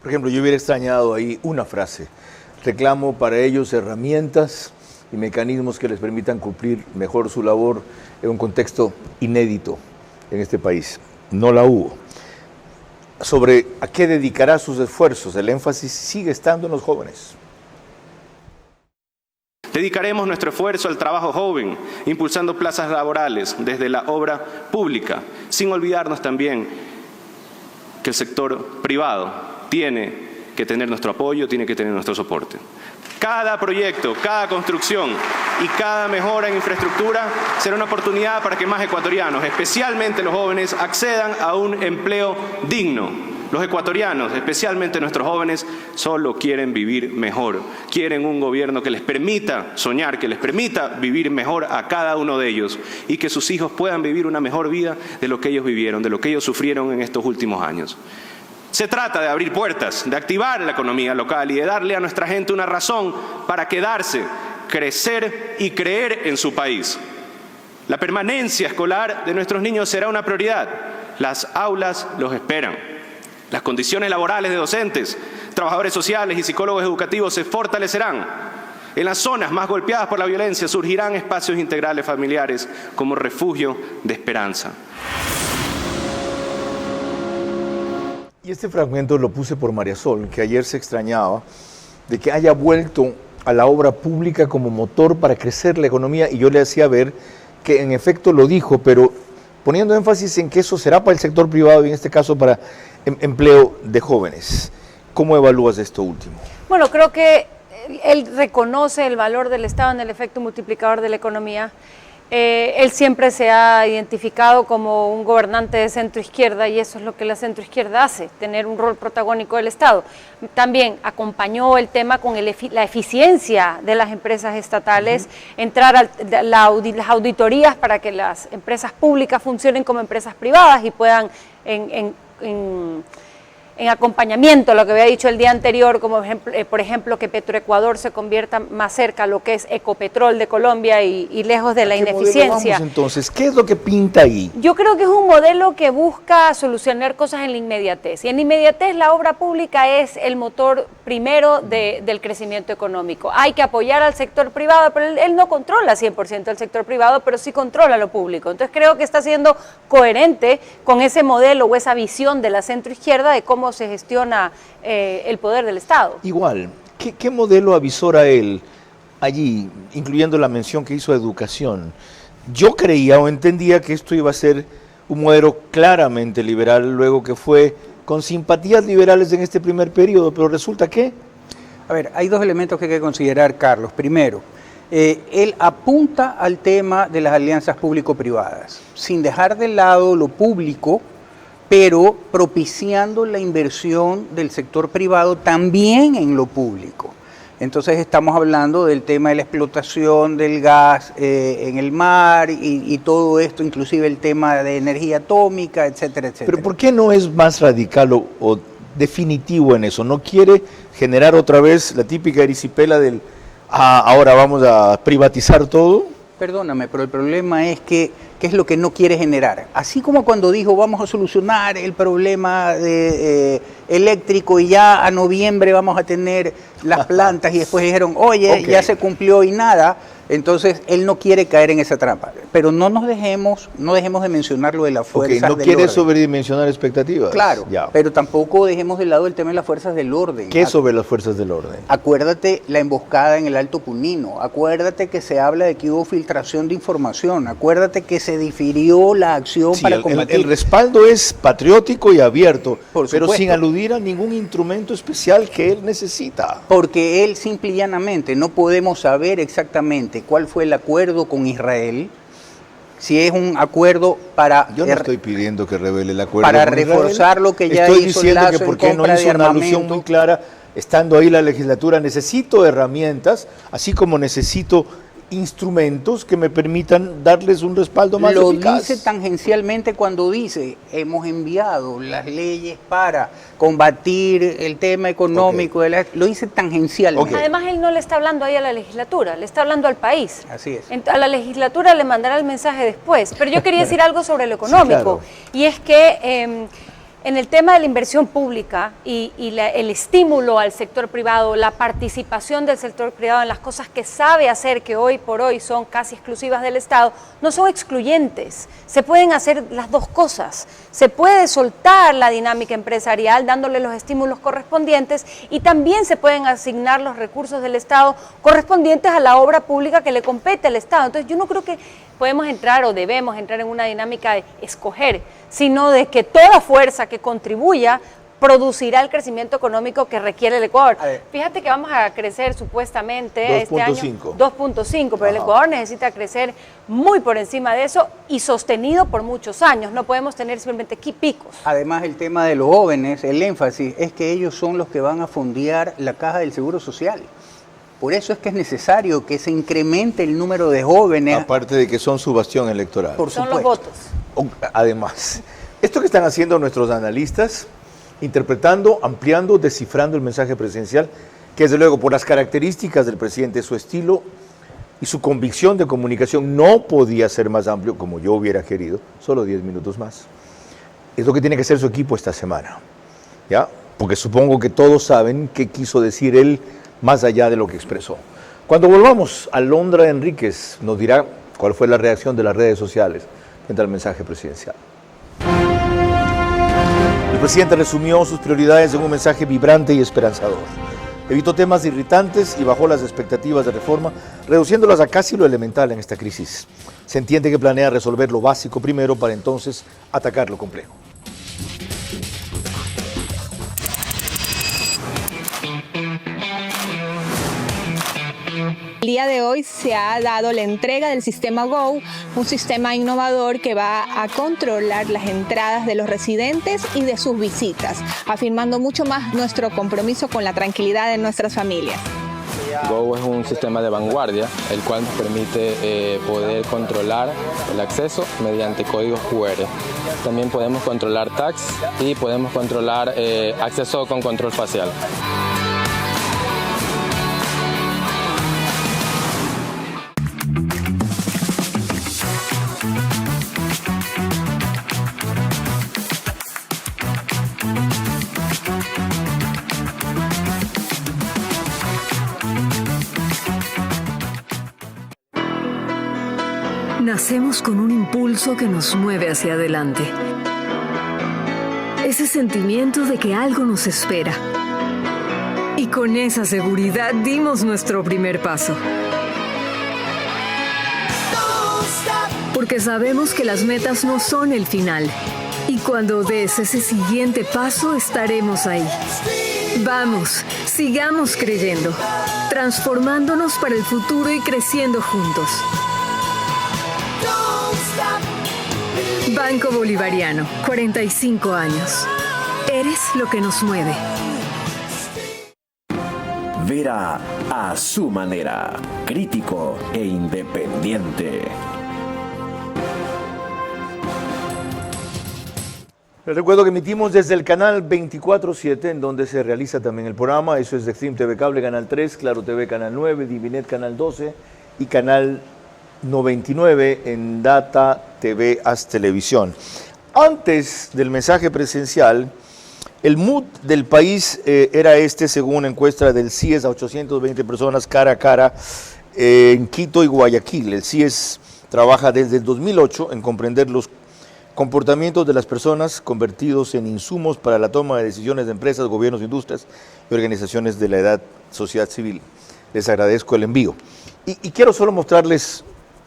Por ejemplo, yo hubiera extrañado ahí una frase. Reclamo para ellos herramientas y mecanismos que les permitan cumplir mejor su labor en un contexto inédito en este país. No la hubo. Sobre a qué dedicará sus esfuerzos, el énfasis sigue estando en los jóvenes. Dedicaremos nuestro esfuerzo al trabajo joven, impulsando plazas laborales desde la obra pública, sin olvidarnos también que el sector privado tiene que tener nuestro apoyo, tiene que tener nuestro soporte. Cada proyecto, cada construcción y cada mejora en infraestructura será una oportunidad para que más ecuatorianos, especialmente los jóvenes, accedan a un empleo digno. Los ecuatorianos, especialmente nuestros jóvenes, solo quieren vivir mejor. Quieren un gobierno que les permita soñar, que les permita vivir mejor a cada uno de ellos y que sus hijos puedan vivir una mejor vida de lo que ellos vivieron, de lo que ellos sufrieron en estos últimos años. Se trata de abrir puertas, de activar la economía local y de darle a nuestra gente una razón para quedarse, crecer y creer en su país. La permanencia escolar de nuestros niños será una prioridad. Las aulas los esperan. Las condiciones laborales de docentes, trabajadores sociales y psicólogos educativos se fortalecerán. En las zonas más golpeadas por la violencia surgirán espacios integrales familiares como refugio de esperanza. Y este fragmento lo puse por María Sol, que ayer se extrañaba de que haya vuelto a la obra pública como motor para crecer la economía, y yo le hacía ver que en efecto lo dijo, pero poniendo énfasis en que eso será para el sector privado y en este caso para empleo de jóvenes. ¿Cómo evalúas esto último? Bueno, creo que él reconoce el valor del Estado en el efecto multiplicador de la economía. Él siempre se ha identificado como un gobernante de centro-izquierda y eso es lo que la centro-izquierda hace, tener un rol protagónico del Estado. También acompañó el tema con la eficiencia de las empresas estatales, entrar a las auditorías para que las empresas públicas funcionen como empresas privadas y puedan en acompañamiento a lo que había dicho el día anterior, como por ejemplo que Petroecuador se convierta más cerca a lo que es Ecopetrol de Colombia y lejos de la ineficiencia. Vamos, entonces, ¿qué es lo que pinta ahí? Yo creo que es un modelo que busca solucionar cosas en la inmediatez. Y en la inmediatez la obra pública es el motor primero del crecimiento económico. Hay que apoyar al sector privado, pero él no controla 100% el sector privado, pero sí controla lo público. Entonces creo que está siendo coherente con ese modelo o esa visión de la centroizquierda de cómo se gestiona el poder del Estado. Igual, ¿qué modelo avisora él allí, incluyendo la mención que hizo a educación? Yo creía o entendía que esto iba a ser un modelo claramente liberal, luego que fue con simpatías liberales en este primer periodo, pero resulta que... A ver, hay dos elementos que hay que considerar, Carlos. Primero, él apunta al tema de las alianzas público-privadas, sin dejar de lado lo público, pero propiciando la inversión del sector privado también en lo público. Entonces estamos hablando del tema de la explotación del gas en el mar y todo esto, inclusive el tema de energía atómica, etcétera, etcétera. Pero ¿por qué no es más radical o definitivo en eso? ¿No quiere generar otra vez la típica erisipela del ahora vamos a privatizar todo? Perdóname, pero el problema es que ¿qué es lo que no quiere generar? Así como cuando dijo vamos a solucionar el problema eléctrico y ya a noviembre vamos a tener las plantas y después dijeron, oye, ya se cumplió y nada, entonces él no quiere caer en esa trampa. Pero no dejemos de mencionar lo de las fuerzas del orden. No quiere sobredimensionar expectativas. Claro, pero tampoco dejemos de lado el tema de las fuerzas del orden. ¿Qué sobre las fuerzas del orden? Acuérdate la emboscada en el Alto Punino, acuérdate que se habla de que hubo filtración de información, acuérdate que se difirió la acción para combatir. El respaldo es patriótico y abierto, pero sin aludir a ningún instrumento especial que él necesita. Porque él simple y llanamente no podemos saber exactamente cuál fue el acuerdo con Israel, si es un acuerdo para... Yo no estoy pidiendo que revele el acuerdo para con reforzar Israel. Lo que ya estoy hizo diciendo Lazo que porque no hizo una alusión muy clara, estando ahí la legislatura, necesito herramientas, así como necesito instrumentos que me permitan darles un respaldo más eficaz. Lo dice tangencialmente cuando dice, hemos enviado las leyes para combatir el tema económico, lo dice tangencialmente. Además, él no le está hablando ahí a la legislatura, le está hablando al país. Así es. A la legislatura le mandará el mensaje después, pero yo quería decir algo sobre lo económico, y es que... en el tema de la inversión pública y el estímulo al sector privado, la participación del sector privado en las cosas que sabe hacer, que hoy por hoy son casi exclusivas del Estado, no son excluyentes. Se pueden hacer las dos cosas. Se puede soltar la dinámica empresarial dándole los estímulos correspondientes y también se pueden asignar los recursos del Estado correspondientes a la obra pública que le compete al Estado. Entonces yo no creo que podemos entrar o debemos entrar en una dinámica de escoger, sino de que toda fuerza que contribuya producirá el crecimiento económico que requiere el Ecuador. Fíjate que vamos a crecer supuestamente este año 2.5, pero el Ecuador necesita crecer muy por encima de eso y sostenido por muchos años. No podemos tener simplemente picos. Además, el tema de los jóvenes, el énfasis es que ellos son los que van a fondear la caja del Seguro Social. Por eso es que es necesario que se incremente el número de jóvenes. Aparte de que son su bastión electoral. Por son supuesto. Los votos. Además, esto que están haciendo nuestros analistas interpretando, ampliando, descifrando el mensaje presidencial, que desde luego por las características del presidente, su estilo y su convicción de comunicación no podía ser más amplio como yo hubiera querido, solo 10 minutos más. Es lo que tiene que hacer su equipo esta semana, ¿ya? Porque supongo que todos saben qué quiso decir él más allá de lo que expresó. Cuando volvamos, Alondra Enríquez nos dirá cuál fue la reacción de las redes sociales frente al mensaje presidencial. El presidente resumió sus prioridades en un mensaje vibrante y esperanzador. Evitó temas irritantes y bajó las expectativas de reforma, reduciéndolas a casi lo elemental en esta crisis. Se entiende que planea resolver lo básico primero para entonces atacar lo complejo. El día de hoy se ha dado la entrega del sistema GO, un sistema innovador que va a controlar las entradas de los residentes y de sus visitas, afirmando mucho más nuestro compromiso con la tranquilidad de nuestras familias. GO es un sistema de vanguardia, el cual nos permite poder controlar el acceso mediante códigos QR. También podemos controlar tags y podemos controlar acceso con control facial. Nacemos con un impulso que nos mueve hacia adelante. Ese sentimiento de que algo nos espera. Y con esa seguridad dimos nuestro primer paso. Porque sabemos que las metas no son el final. Y cuando des ese siguiente paso, estaremos ahí. Vamos, sigamos creyendo, transformándonos para el futuro y creciendo juntos. Banco Bolivariano, 45 años. Eres lo que nos mueve. Vera a su manera, crítico e independiente. Les recuerdo que emitimos desde el canal 24/7, en donde se realiza también el programa. Eso es de Extreme TV Cable, Canal 3, Claro TV, Canal 9, Divinet, Canal 12 y Canal 99 en Data TV Haz Televisión. Antes del mensaje presidencial, el mood del país era este, según encuesta del CIES, a 820 personas cara a cara en Quito y Guayaquil. El CIES trabaja desde el 2008 en comprender los comportamientos de las personas convertidos en insumos para la toma de decisiones de empresas, gobiernos, industrias y organizaciones de la edad sociedad civil. Les agradezco el envío. Y quiero solo mostrarles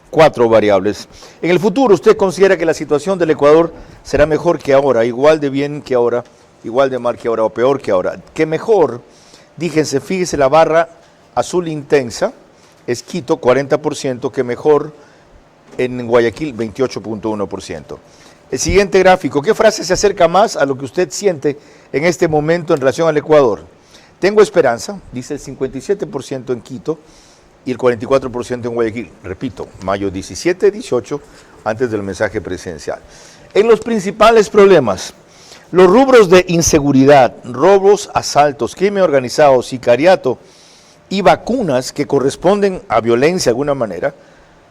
4 variables. En el futuro, ¿usted considera que la situación del Ecuador será mejor que ahora, igual de bien que ahora, igual de mal que ahora o peor que ahora? Que mejor, fíjese la barra azul intensa, es Quito, 40%, que mejor en Guayaquil, 28.1%. El siguiente gráfico, ¿qué frase se acerca más a lo que usted siente en este momento en relación al Ecuador? Tengo esperanza, dice el 57% en Quito, y el 44% en Guayaquil. Repito, mayo 17-18, antes del mensaje presidencial. En los principales problemas, los rubros de inseguridad, robos, asaltos, crimen organizado, sicariato y vacunas que corresponden a violencia de alguna manera,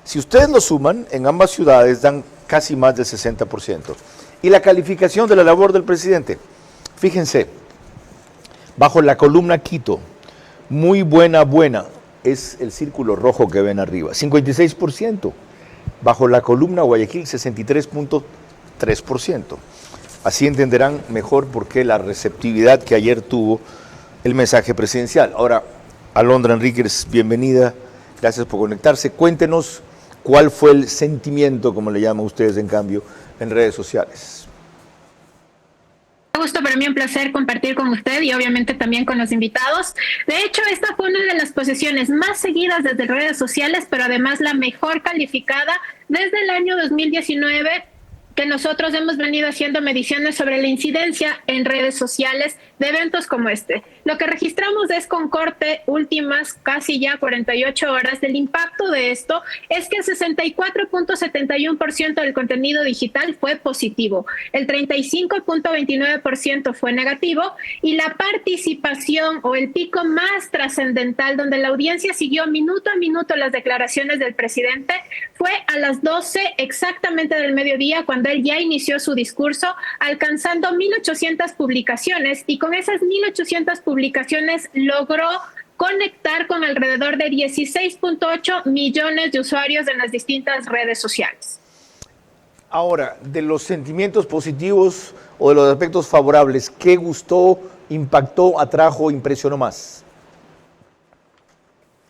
si ustedes lo suman, en ambas ciudades dan casi más del 60%. Y la calificación de la labor del presidente, fíjense, bajo la columna Quito, muy buena, es el círculo rojo que ven arriba, 56%. Bajo la columna Guayaquil, 63.3%. Así entenderán mejor por qué la receptividad que ayer tuvo el mensaje presidencial. Ahora, Alondra Enríquez, bienvenida, gracias por conectarse. Cuéntenos cuál fue el sentimiento, como le llaman ustedes en cambio, en redes sociales. Un gusto, para mí un placer compartir con usted y obviamente también con los invitados. De hecho, esta fue una de las posiciones más seguidas desde redes sociales, pero además la mejor calificada desde el año 2019 que nosotros hemos venido haciendo mediciones sobre la incidencia en redes sociales de eventos como este. Lo que registramos es con corte últimas casi ya 48 horas del impacto de esto es que el 64.71% del contenido digital fue positivo, el 35.29% fue negativo y la participación o el pico más trascendental donde la audiencia siguió minuto a minuto las declaraciones del presidente fue a las 12 exactamente del mediodía cuando él ya inició su discurso alcanzando 1.800 publicaciones y con esas 1.800 publicaciones logró conectar con alrededor de 16.8 millones de usuarios en las distintas redes sociales. Ahora, de los sentimientos positivos o de los aspectos favorables, ¿qué gustó, impactó, atrajo, impresionó más?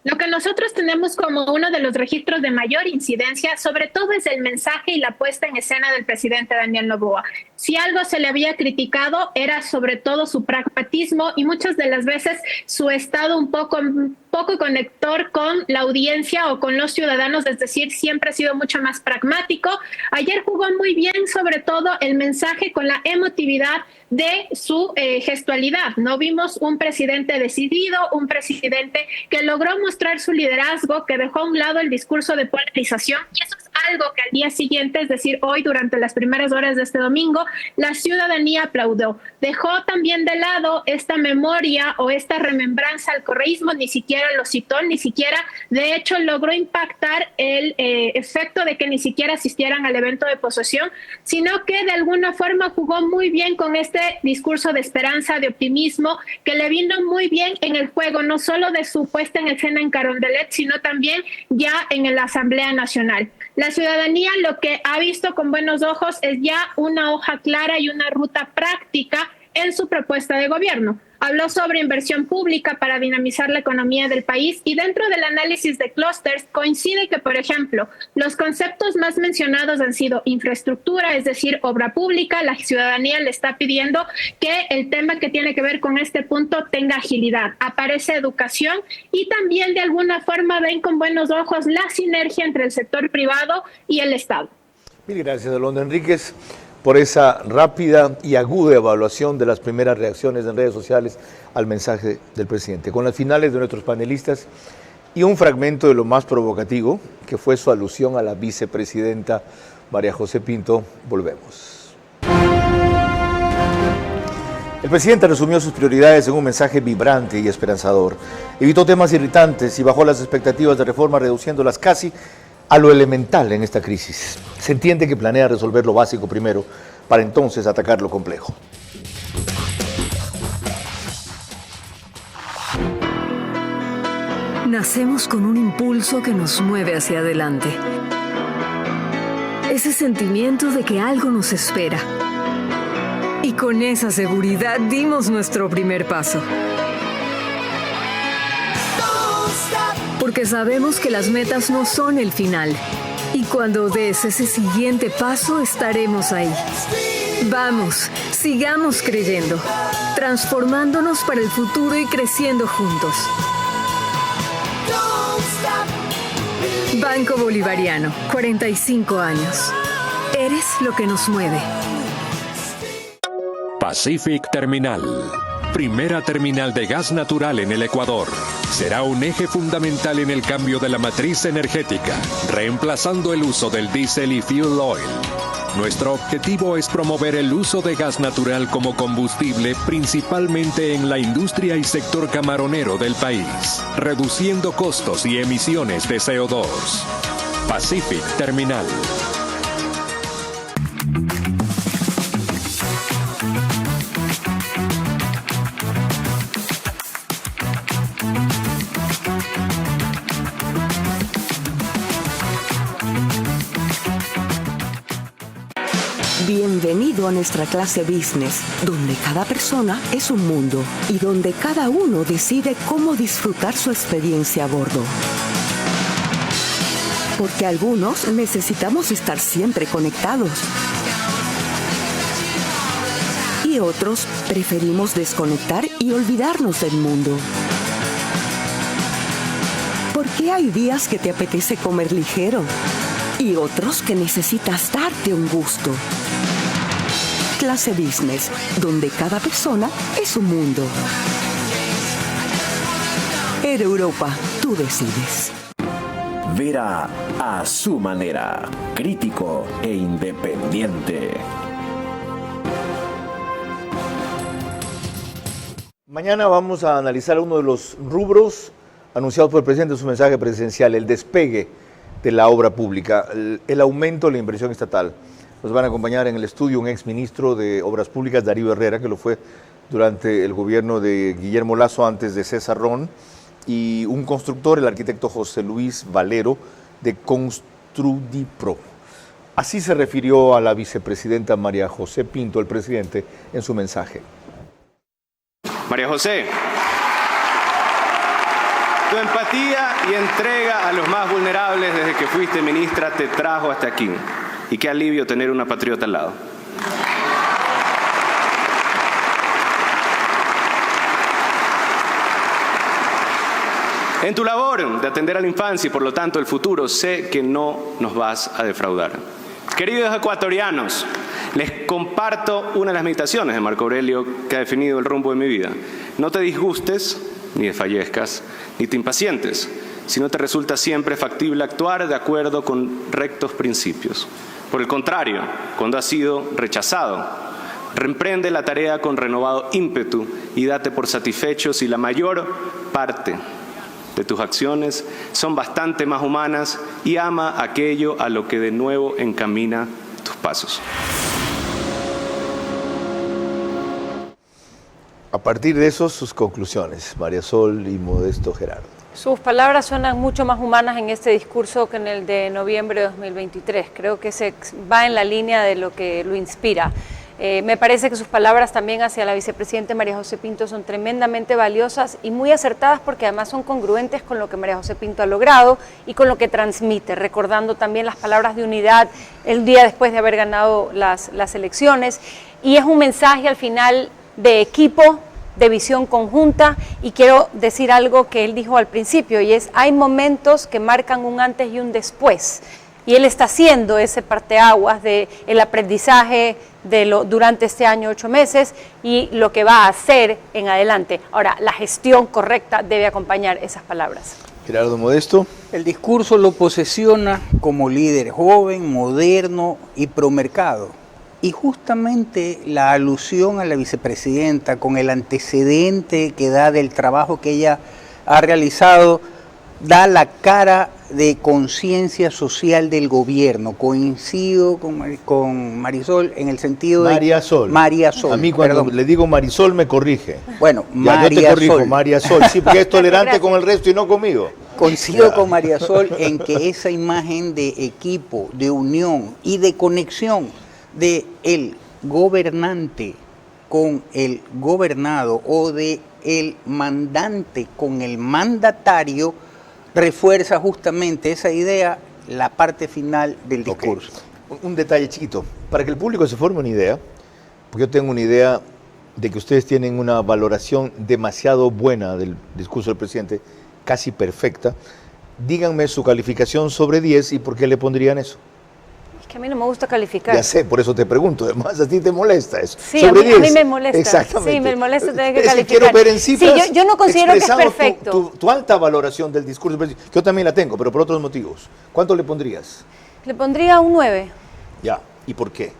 Lo que nosotros tenemos como uno de los registros de mayor incidencia, sobre todo es el mensaje y la puesta en escena del presidente Daniel Noboa. Si algo se le había criticado era sobre todo su pragmatismo y muchas de las veces su estado un poco conector con la audiencia o con los ciudadanos, es decir, siempre ha sido mucho más pragmático. Ayer jugó muy bien sobre todo el mensaje con la emotividad de su gestualidad. No vimos un presidente decidido, un presidente que logró mostrar su liderazgo, que dejó a un lado el discurso de polarización y eso es algo que al día siguiente, es decir, hoy durante las primeras horas de este domingo, la ciudadanía aplaudió. Dejó también de lado esta memoria o esta remembranza al correísmo, ni siquiera lo citó, ni siquiera, de hecho, logró impactar el efecto de que ni siquiera asistieran al evento de posesión, sino que de alguna forma jugó muy bien con este discurso de esperanza, de optimismo, que le vino muy bien en el juego, no solo de su puesta en escena en Carondelet, sino también ya en la Asamblea Nacional. La ciudadanía lo que ha visto con buenos ojos es ya una hoja clara y una ruta práctica en su propuesta de gobierno. Habló sobre inversión pública para dinamizar la economía del país y dentro del análisis de clústeres coincide que, por ejemplo, los conceptos más mencionados han sido infraestructura, es decir, obra pública. La ciudadanía le está pidiendo que el tema que tiene que ver con este punto tenga agilidad. Aparece educación y también de alguna forma ven con buenos ojos la sinergia entre el sector privado y el Estado. Mil gracias, Alondra Enríquez, por esa rápida y aguda evaluación de las primeras reacciones en redes sociales al mensaje del presidente. Con las finales de nuestros panelistas y un fragmento de lo más provocativo, que fue su alusión a la vicepresidenta María José Pinto, volvemos. El presidente resumió sus prioridades en un mensaje vibrante y esperanzador. Evitó temas irritantes y bajó las expectativas de reforma, reduciéndolas casi a lo elemental en esta crisis. Se entiende que planea resolver lo básico primero, para entonces atacar lo complejo. Nacemos con un impulso que nos mueve hacia adelante. Ese sentimiento de que algo nos espera. Y con esa seguridad dimos nuestro primer paso. Porque sabemos que las metas no son el final. Y cuando des ese siguiente paso, estaremos ahí. Vamos, sigamos creyendo, transformándonos para el futuro y creciendo juntos. Banco Bolivariano, 45 años. Eres lo que nos mueve. Pacific Terminal. Primera terminal de gas natural en el Ecuador. Será un eje fundamental en el cambio de la matriz energética, reemplazando el uso del diésel y fuel oil. Nuestro objetivo es promover el uso de gas natural como combustible, principalmente en la industria y sector camaronero del país, reduciendo costos y emisiones de CO2. Pacific Terminal. Bienvenido a nuestra clase business, donde cada persona es un mundo y donde cada uno decide cómo disfrutar su experiencia a bordo. Porque algunos necesitamos estar siempre conectados y otros preferimos desconectar y olvidarnos del mundo. ¿Por qué hay días que te apetece comer ligero? y otros que necesitas darte un gusto. Clase Business, donde cada persona es un mundo. Air Europa, tú decides. Vera a su manera, crítico e independiente. Mañana vamos a analizar uno de los rubros anunciados por el presidente en su mensaje presidencial, el despegue de la obra pública, el aumento de la inversión estatal. Nos van a acompañar en el estudio un exministro de Obras Públicas, Darío Herrera, que lo fue durante el gobierno de Guillermo Lasso antes de César Ron, y un constructor, el arquitecto José Luis Valero, de Construdipro. Así se refirió a la vicepresidenta María José Pinto, el presidente, en su mensaje. María José, tu empatía y entrega a los más vulnerables desde que fuiste ministra te trajo hasta aquí. Y qué alivio tener una patriota al lado. En tu labor de atender a la infancia y por lo tanto el futuro, sé que no nos vas a defraudar. Queridos ecuatorianos, les comparto una de las meditaciones de Marco Aurelio que ha definido el rumbo de mi vida. No te disgustes, ni desfallezcas, ni te impacientes, si no te resulta siempre factible actuar de acuerdo con rectos principios. Por el contrario, cuando has sido rechazado, reemprende la tarea con renovado ímpetu y date por satisfecho si la mayor parte de tus acciones son bastante más humanas y ama aquello a lo que de nuevo encamina tus pasos. A partir de eso, sus conclusiones, María Sol y Modesto Gerardo. Sus palabras suenan mucho más humanas en este discurso que en el de noviembre de 2023. Creo que se va en la línea de lo que lo inspira. Me parece que sus palabras también hacia la vicepresidenta María José Pinto son tremendamente valiosas y muy acertadas porque además son congruentes con lo que María José Pinto ha logrado y con lo que transmite, recordando también las palabras de unidad el día después de haber ganado las elecciones. Y es un mensaje al final de equipo, de visión conjunta, y quiero decir algo que él dijo al principio, y es: hay momentos que marcan un antes y un después, y él está haciendo ese parteaguas de el aprendizaje durante este año 8 meses y lo que va a hacer en adelante. Ahora, la gestión correcta debe acompañar esas palabras. Gerardo Modesto. El discurso lo posesiona como líder joven, moderno y promercado. Y justamente la alusión a la vicepresidenta con el antecedente que da del trabajo que ella ha realizado, da la cara de conciencia social del gobierno. Coincido con Marisol en el sentido de... María Sol. A mí cuando le digo Marisol me corrige. Bueno, María Sol. Yo te corrijo, María Sol. Sí, porque es tolerante con el resto y no conmigo. Coincido con María Sol en que esa imagen de equipo, de unión y de conexión de el gobernante con el gobernado o de el mandante con el mandatario refuerza justamente esa idea, la parte final del discurso. Un detalle chiquito, para que el público se forme una idea, porque yo tengo una idea de que ustedes tienen una valoración demasiado buena del discurso del presidente, casi perfecta. Díganme su calificación sobre 10 y por qué le pondrían eso. Es que a mí no me gusta calificar. Ya sé, por eso te pregunto. Además, a ti te molesta eso. Sí, a mí me molesta. Exactamente. Sí, me molesta tener que es calificar. Que quiero ver en cifras. Sí, yo no considero que es perfecto. Tu alta valoración del discurso. Yo también la tengo, pero por otros motivos. ¿Cuánto le pondrías? Le pondría un 9. Ya. ¿Y por qué?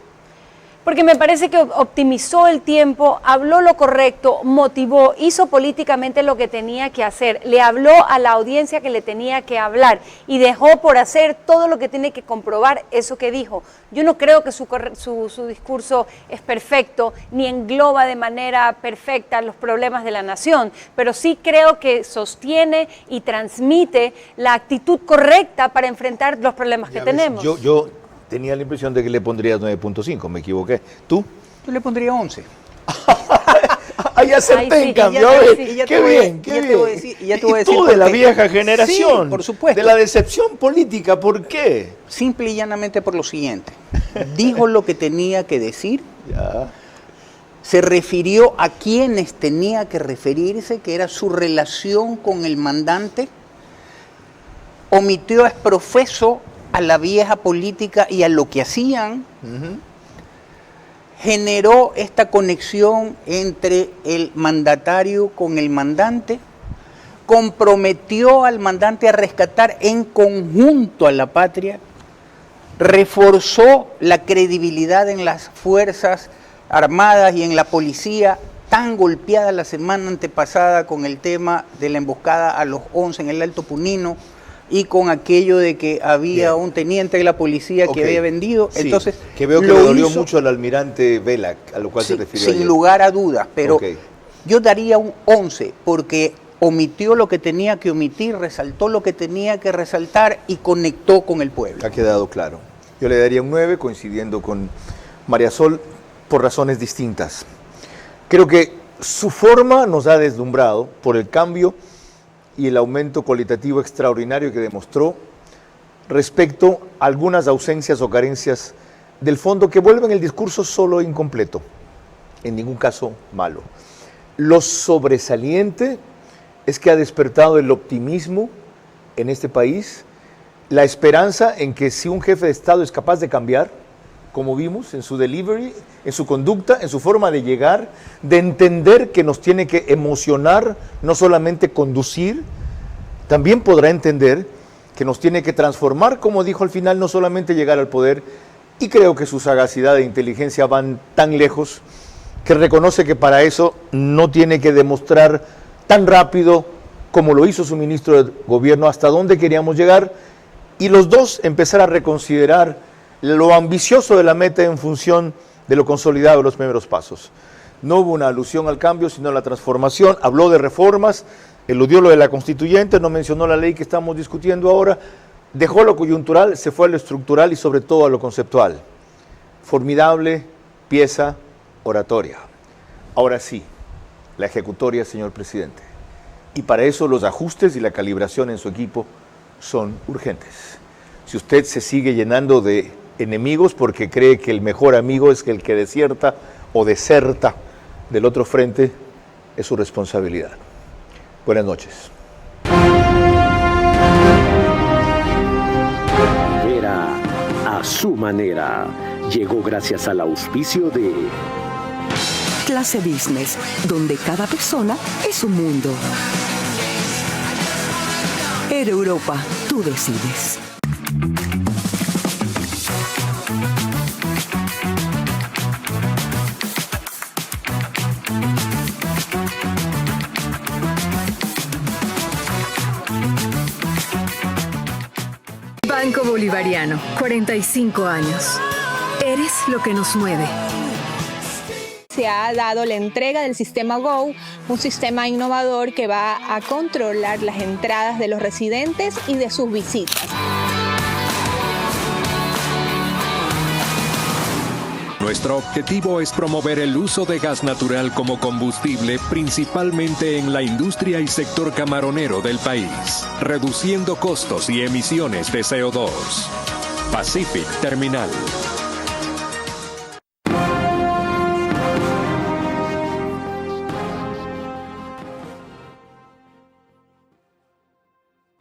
Porque me parece que optimizó el tiempo, habló lo correcto, motivó, hizo políticamente lo que tenía que hacer, le habló a la audiencia que le tenía que hablar y dejó por hacer todo lo que tiene que comprobar eso que dijo. Yo no creo que su discurso es perfecto, ni engloba de manera perfecta los problemas de la nación, pero sí creo que sostiene y transmite la actitud correcta para enfrentar los problemas que tenemos. Yo tenía la impresión de que le pondrías 9.5, me equivoqué. ¿Tú? Yo le pondría 11. Ahí acerté en cambio. Qué bien, qué bien. Y tú de la vieja generación, sí, por supuesto. De la decepción política, ¿por qué? Simple y llanamente por lo siguiente. Dijo lo que tenía que decir. Ya. Se refirió a quienes tenía que referirse, que era su relación con el mandante. Omitió a exprofeso a la vieja política y a lo que hacían, generó esta conexión entre el mandatario con el mandante, comprometió al mandante a rescatar en conjunto a la patria, reforzó la credibilidad en las Fuerzas Armadas y en la policía, tan golpeada la semana antepasada con el tema de la emboscada a los 11 en el Alto Punino y con aquello de que había un teniente de la policía que había vendido. Sí, entonces que veo que le dolió mucho al almirante Vela, a lo cual se refirió sin ayer. lugar a dudas, pero yo daría un 11 porque omitió lo que tenía que omitir, resaltó lo que tenía que resaltar y conectó con el pueblo. Ha quedado claro. Yo le daría un 9, coincidiendo con María Sol, por razones distintas. Creo que su forma nos ha deslumbrado por el cambio y el aumento cualitativo extraordinario que demostró respecto a algunas ausencias o carencias del fondo que vuelven el discurso solo incompleto, en ningún caso malo. Lo sobresaliente es que ha despertado el optimismo en este país, la esperanza en que si un jefe de Estado es capaz de cambiar, como vimos en su delivery, en su conducta, en su forma de llegar, de entender que nos tiene que emocionar, no solamente conducir, también podrá entender que nos tiene que transformar, como dijo al final, no solamente llegar al poder, y creo que su sagacidad e inteligencia van tan lejos que reconoce que para eso no tiene que demostrar tan rápido como lo hizo su ministro de Gobierno hasta dónde queríamos llegar, y los dos empezar a reconsiderar lo ambicioso de la meta en función de lo consolidado de los primeros pasos. No hubo una alusión al cambio, sino a la transformación. Habló de reformas, eludió lo de la constituyente, no mencionó la ley que estamos discutiendo ahora, dejó lo coyuntural, se fue a lo estructural y sobre todo a lo conceptual. Formidable pieza oratoria. Ahora sí, la ejecutoria, señor presidente. Y para eso los ajustes y la calibración en su equipo son urgentes. Si usted se sigue llenando de enemigos porque cree que el mejor amigo es el que desierta o deserta del otro frente, es su responsabilidad. Buenas noches. Era a su manera. Llegó gracias al auspicio de Clase Business, donde cada persona es un mundo. Air Europa, tú decides. Banco Bolivariano, 45 años. Eres lo que nos mueve. Se ha dado la entrega del sistema Go, un sistema innovador que va a controlar las entradas de los residentes y de sus visitas. Nuestro objetivo es promover el uso de gas natural como combustible, principalmente en la industria y sector camaronero del país, reduciendo costos y emisiones de CO2. Pacific Terminal.